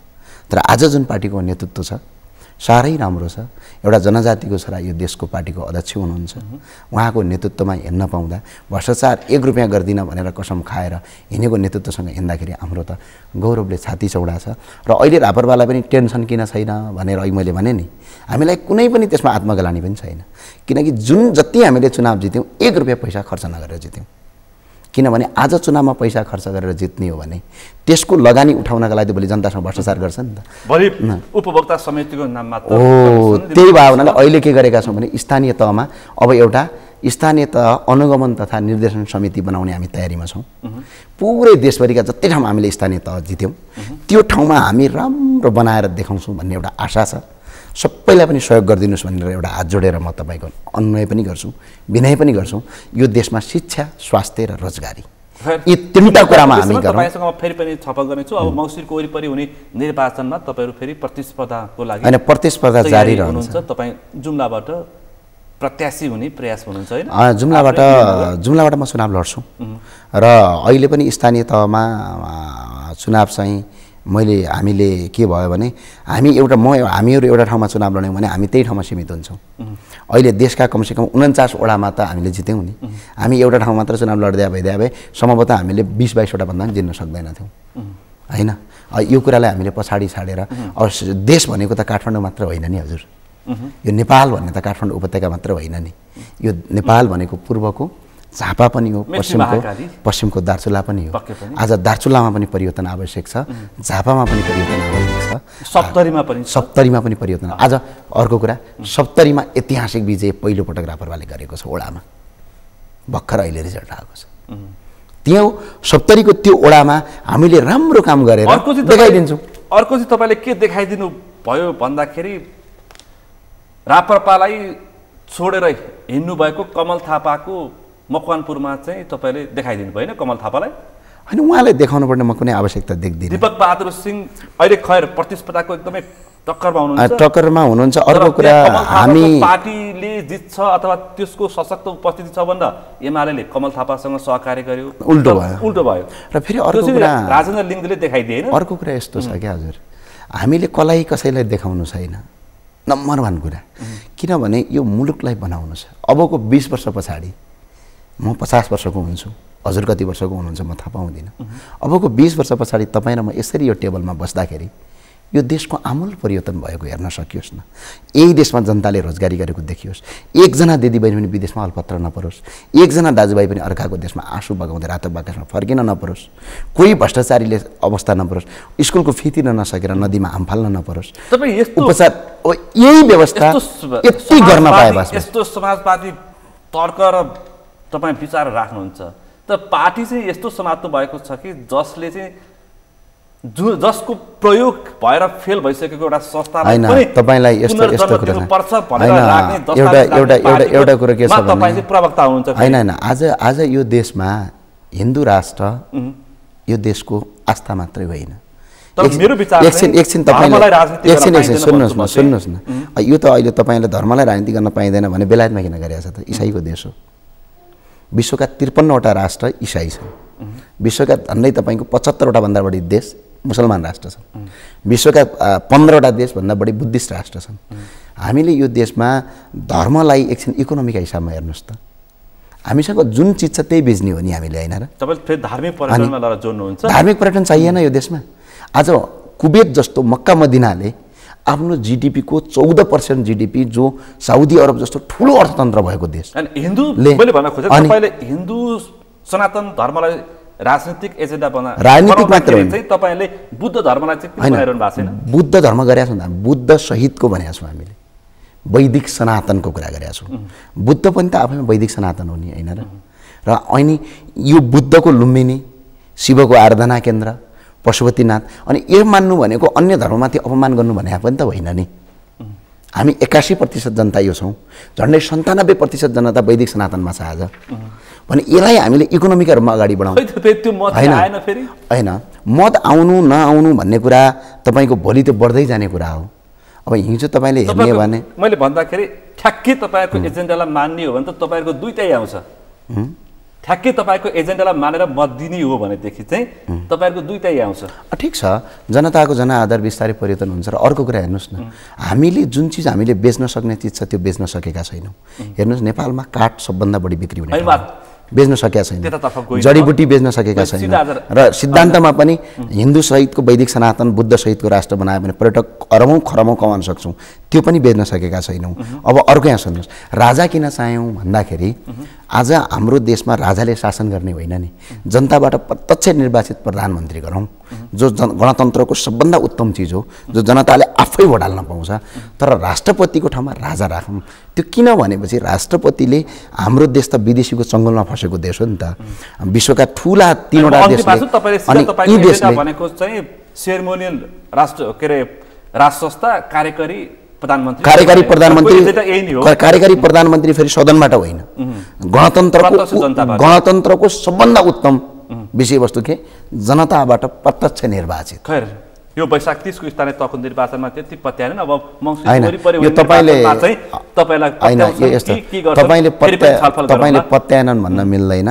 तर आज जुन पार्टीको नेतृत्व छ साह्रै राम्रो छ। एउटा जनजातिको छोरा यो देशको पार्टीको अध्यक्ष हुनुहुन्छ, उहाँको नेतृत्वमा हिँड्न पाउँदा भ्रष्टाचार 1 रुपियाँ गर्दिनँ भनेर कसम खाएर हिँडेको नेतृत्वसँग हिँड्दाखेरि हाम्रो त गौरवले छाती चौडा छ। र अहिले रापरवालाई पनि टेन्सन किन छैन भनेर अहिले मैले भने नि, हामीलाई कुनै पनि त्यसमा आत्मग्लानी पनि छैन। किनकि जति हामीले चुनाव जित्यौँ 1 रुपियाँ पैसा खर्च नगरेर जित्यौँ। किनभने आज चुनावमा पैसा खर्च गरेर जित्ने हो भने त्यसको लगानी उठाउनका लागि भोलि जनतासँग भ्रष्टाचार गर्छ नि त। भोलि उपभोक्ता समितिको नाममा त्यही भावनाले अहिले के गरेका छौँ भने स्थानीय तहमा अब एउटा स्थानीय तह अनुगमन तथा निर्देशन समिति बनाउने हामी तयारीमा छौँ। पुरै देशभरिका जति ठाउँमा हामीले स्थानीय तह जित्यौँ त्यो ठाउँमा हामी राम्रो बनाएर देखाउँछौँ भन्ने एउटा आशा छ। सबैलाई पनि सहयोग गरिदिनुहोस् भनेर एउटा हात जोडेर म तपाईँको अनुनय पनि गर्छु, विनय पनि गर्छौँ। यो देशमा शिक्षा, स्वास्थ्य र रोजगारी यी तीनटा कुरामा हामी गरौँ। तपाईसँग म फेरि पनि छलफल गर्नेछु। अब मङ्सिरको वरिपरि हुने निर्वाचनमा तपाईँहरू फेरि प्रतिस्पर्धाको लागि हैन प्रतिस्पर्धा जारी रहन्छ। तपाईँ जुम्लाबाट प्रत्याशी हुने प्रयास हुनुहुन्छ हैन? जुम्लाबाट म चुनाव लड्छु र अहिले पनि स्थानीय तहमा चुनाव चाहिँ हामीले के भयो भने हामीहरू एउटा ठाउँमा चुनाव लड्यौँ भने हामी त्यही ठाउँमा सीमित हुन्छौँ। अहिले देशका कमसेकम 49 वडामा त हामीले जित्यौँ नि। हामी एउटा ठाउँ मात्र चुनाव लड्दै भए सम्भवतः हामीले 20-22 वटा भन्दा पनि जित्न सक्दैनथ्यौँ हैन। यो कुरालाई हामीले पछाडि छाडेर अब देश भनेको त काठमाडौँ मात्र होइन नि हजुर, यो नेपाल भन्ने त काठमाडौँ उपत्यका मात्र होइन नि। यो नेपाल भनेको पूर्वको झापा पनि हो, पश्चिमको दार्चुला पनि हो। आज दार्चुलामा पनि परिवर्तन आवश्यक छ, झापामा पनि परिवर्तन आवश्यक छ, सप्तरीमा पनि परिवर्तन। आज अर्को कुरा, सप्तरीमा ऐतिहासिक विजय पहिलोपटक रापरवाले गरेको छ ओडामा, भर्खर अहिले रिजल्ट आएको छ। त्यो सप्तरीको त्यो ओडामा हामीले राम्रो काम गरेर देखाइदिन्छौँ। अर्को चाहिँ तपाईँले के देखाइदिनु भयो भन्दाखेरि रापरपालाई छोडेर हिँड्नु भएको कमल थापाको मकवानपुरमा चाहिँ तपाईँले देखाइदिनु भयो होइन कमल थापालाई? होइन, उहाँलाई देखाउनु पर्ने म कुनै आवश्यकता देख्दिनँ। दीपक बहादुर सिंह अहिले खैर प्रतिस्पर्धाको एकदमै टक्करमा हुनुहुन्छ। अर्को कुरा हामी पार्टीले जित्छ अथवा त्यसको सशक्त उपस्थिति छ भन्दा एमाले कमल थापासँग सहकार्य गर्यो, उल्टो भयो। र फेरि अर्को कुरा राजेन्द्र लिङ्गदेलले देखाइदिएन। अर्को कुरा यस्तो छ क्या हजुर, हामीले कसलाई कसैलाई देखाउनु छैन, नम्बर 1 कुरा। किनभने यो मुलुकलाई बनाउनु छ। अबको 20 वर्ष पछाडि म 50 वर्षको हुन्छु, हजुर कति वर्षको हुनुहुन्छ म थाहा पाउँदिनँ। अबको 20 वर्ष पछाडि तपाईँ र म यसरी यो टेबलमा बस्दाखेरि यो देशको आमूल परिवर्तन भएको हेर्न सकियोस् न। यही देशमा जनताले रोजगारी गरेको देखियोस्। एकजना दिदीबहिनी पनि विदेशमा अलपत्र नपरोस्। एकजना दाजुभाइ पनि अर्काको देशमा आँसु बगाउँदै रातो बाकसमा फर्किन नपरोस्। कोही भ्रष्टाचारीले अवस्था नपरोस्। स्कुलको फी तिर्न नसकेर नदीमा हाम फाल्न नपरोस्। उपचार यही व्यवस्था यति गर्न पाए बस। यस्तो समाजवादी तर्क र तपाईँ विचार राख्नुहुन्छ त पार्टी चाहिँ यस्तो समात्नु भएको छ कि जसले चाहिँ जसको प्रयोग भएर फेल भइसकेको एउटा संस्थालाई पनि तपाईलाई यस्तो कुरा पर्छ भनेर राख्ने एउटा कुरा के छ भने तपाईँ चाहिँ प्रवक्ता हुनुहुन्छ। हैन आज यो देशमा हिन्दू राष्ट्र यो देशको आस्था मात्रै होइन। मेरो विचार एकछिन तपाईँले सुन्नुहोस् न यो त अहिले तपाईँले धर्मलाई राजनीति गर्न पाइँदैन भने बेलायतमा किन गरेको छ त? इसाईको देश हो। विश्वका 53वटा राष्ट्र इसाई छन्। विश्वका झन्डै तपाईँको 75वटा भन्दा बढी देश मुसलमान राष्ट्र छन्। विश्वका 15वटा देशभन्दा बढी बुद्धिस्ट राष्ट्र छन्। हामीले यो देशमा धर्मलाई एकछिन इकोनोमीका हिसाबमा हेर्नुहोस् त। हामीसँग जुन चिज छ त्यही बेच्ने हो नि हामीले, होइन र? तपाईँले फेरि धार्मिक पर्यटनमा लगेर जोड्नुहुन्छ। धार्मिक पर्यटन चाहिएन यो देशमा। आज कुवेत जस्तो मक्का मदिनाले आफ्नो जीडीपी को 14% जीडीपी जो साउदी अरब जस्तो ठुलो अर्थतन्त्र भएको देश। अनि हिन्दूले मैले भन्न खोजेँ तपाईले हिन्दू सनातन धर्मलाई राजनीतिक एजेन्डा बना राजनीतिक मात्र चाहिँ तपाईले बुद्ध धर्मलाई चाहिँ किन बनाइरहनु भएको छैन? बुद्ध धर्म गरेका छौँ हामी, बुद्ध सहितको भनेका छौँ हामीले। वैदिक सनातनको कुरा गरेका छौँ। बुद्ध पनि त आफैमा वैदिक सनातन हो नि, होइन र? र अनि यो बुद्धको लुम्बिनी, शिवको आराधना केन्द्र, पशुपतिनाथ, अनि यो मान्नु भनेको अन्य धर्ममाथि अपमान गर्नु भने पनि त होइन नि। हामी 81% जनता यो छौँ। झन्डै 97% जनता वैदिक सनातनमा छ आज। भने यसलाई हामीले इकोनोमीका रूपमा अगाडि बढाउँ होइन। मत आउनु नआउनु भन्ने कुरा तपाईँको भोलि त्यो बढ्दै जाने कुरा हो। अब हिजो तपाईँले हेर्ने भने मैले भन्दाखेरि ठ्याक्कै तपाईँको एजेन्डालाई मान्ने हो भने त तपाईँको दुईटै आउँछ। ठ्याक्कै तपाईँको एजेन्डालाई मानेर मत दिने हो भनेदेखि चाहिँ तपाईँहरूको दुईटै आउँछ। ठिक छ, जनताको जनआधार बिस्तारै परिवर्तन हुन्छ। र अर्को कुरा हेर्नुहोस् न, हामीले जुन चिज हामीले बेच्न सक्ने चिज छ त्यो बेच्न सकेका छैनौँ। हेर्नुहोस् नेपालमा काठ सबभन्दा बढी बिक्री हुने बेच्न सकेका छैन, जडीबुटी बेच्न सकेका छैन। र सिद्धान्तमा पनि हिन्दू सहितको वैदिक सनातन बुद्ध सहितको राष्ट्र बनायो भने पर्यटक अरबौँ खरबौँ कमाउन सक्छौँ, त्यो पनि बेच्न सकेका छैनौँ। अब अर्को यहाँ सुन्नुहोस्, राजा किन चाह्यौँ भन्दाखेरि आज हाम्रो देशमा राजाले शासन गर्ने होइन नि, जनताबाट प्रत्यक्ष निर्वाचित प्रधानमन्त्री गरौँ, जो गणतन्त्रको सबभन्दा उत्तम चिज हो, जो जनताले आफै भोट हाल्न पाउँछ। तर राष्ट्रपतिको ठाउँमा राजा राखौँ। त्यो किन भनेपछि राष्ट्रपतिले हाम्रो देश त विदेशीको चङ्गलमा फसेको देश हो नि त। विश्वका ठुला 3वटा देशले भनेको चाहिँ सेरेमोनियल राष्ट्र के अरे राष्ट्र संस्था कार्यकारी प्रधानमन्त्री फेरि सदनबाट होइन, गणतन्त्रको सबभन्दा उत्तम विषयवस्तु के जनताबाट प्रत्यक्ष निर्वाचित। खैर यो वैशाख 30 को स्थानीय तहको निर्वाचनमा त्यति पत्याएन। अब तपाईँले पत्याएनन् भन्न मिल्दैन।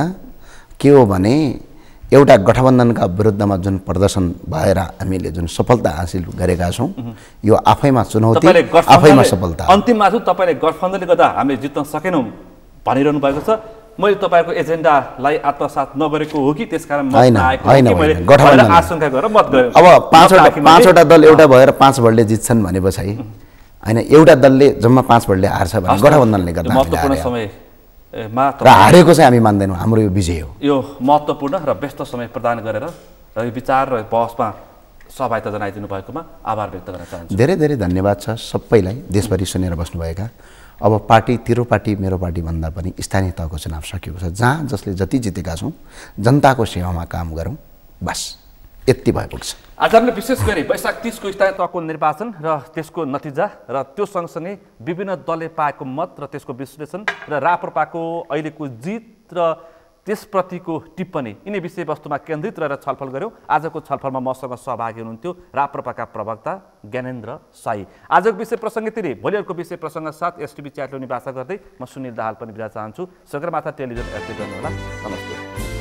के हो भने एउटा गठबन्धनका विरुद्धमा जुन प्रदर्शन भएर हामीले जुन सफलता हासिल गरेका छौँ, यो आफैमा चुनौती, आफैमा सफलता। अन्तिममा तपाईँले गठबन्धनले गर्दा हामीले जित्न सकेनौँ भनिरहनु भएको छ। मैले तपाईँको एजेन्डालाई आत्मसात नगरेको हो कि त्यसकारण गठबन्धन आशंका गरेर मत गरे। अब पाँचवटा दल एउटा भएर 5 भोटले जित्छन् भनेपछि होइन, एउटा दलले जम्मा 5 भोटले हार्छ भने गठबन्धनले गर्दा महत्त्वपूर्ण समय र हारेको चाहिँ हामी मान्दैनौँ। हाम्रो यो विजय हो। यो महत्त्वपूर्ण र व्यस्त समय प्रदान गरेर र यो विचार र बहसमा सहभागिता जनाइदिनु भएकोमा आभार व्यक्त गर्न चाहन्छु। धेरै धेरै धन्यवाद छ सबैलाई, देशभरि सुनेर बस्नुभएका। अब पार्टी तेरो पार्टी मेरो पार्टी भन्दा पनि स्थानीय तहको चुनाव सकिएको छ, जहाँ जसले जति जितेका छौँ जनताको सेवामा काम गरौँ, बस यति भइपुग्छ। आज हामीले विशेष गरी वैशाख 30 को स्थानीय तहको निर्वाचन र त्यसको नतिजा र त्यो सँगसँगै विभिन्न दलले पाएको मत र त्यसको विश्लेषण र राप्रपाको अहिलेको जित र त्यसप्रतिको टिप्पणी, यिनै विषयवस्तुमा केन्द्रित रहेर छलफल गऱ्यौँ। आजको छलफलमा मसँग सहभागी हुनुहुन्थ्यो राप्रपाका प्रवक्ता ज्ञानेन्द्र साई। आजको विषय प्रसङ्ग यति नै। भोलि अर्को विषय प्रसङ्ग साथ एसटिभी च्याटले निवास गर्दै म सुनिल दाहाल पनि बिदा चाहन्छु। सगरमाथा टेलिभिजन हेर्दै गर्नुहोला। नमस्ते।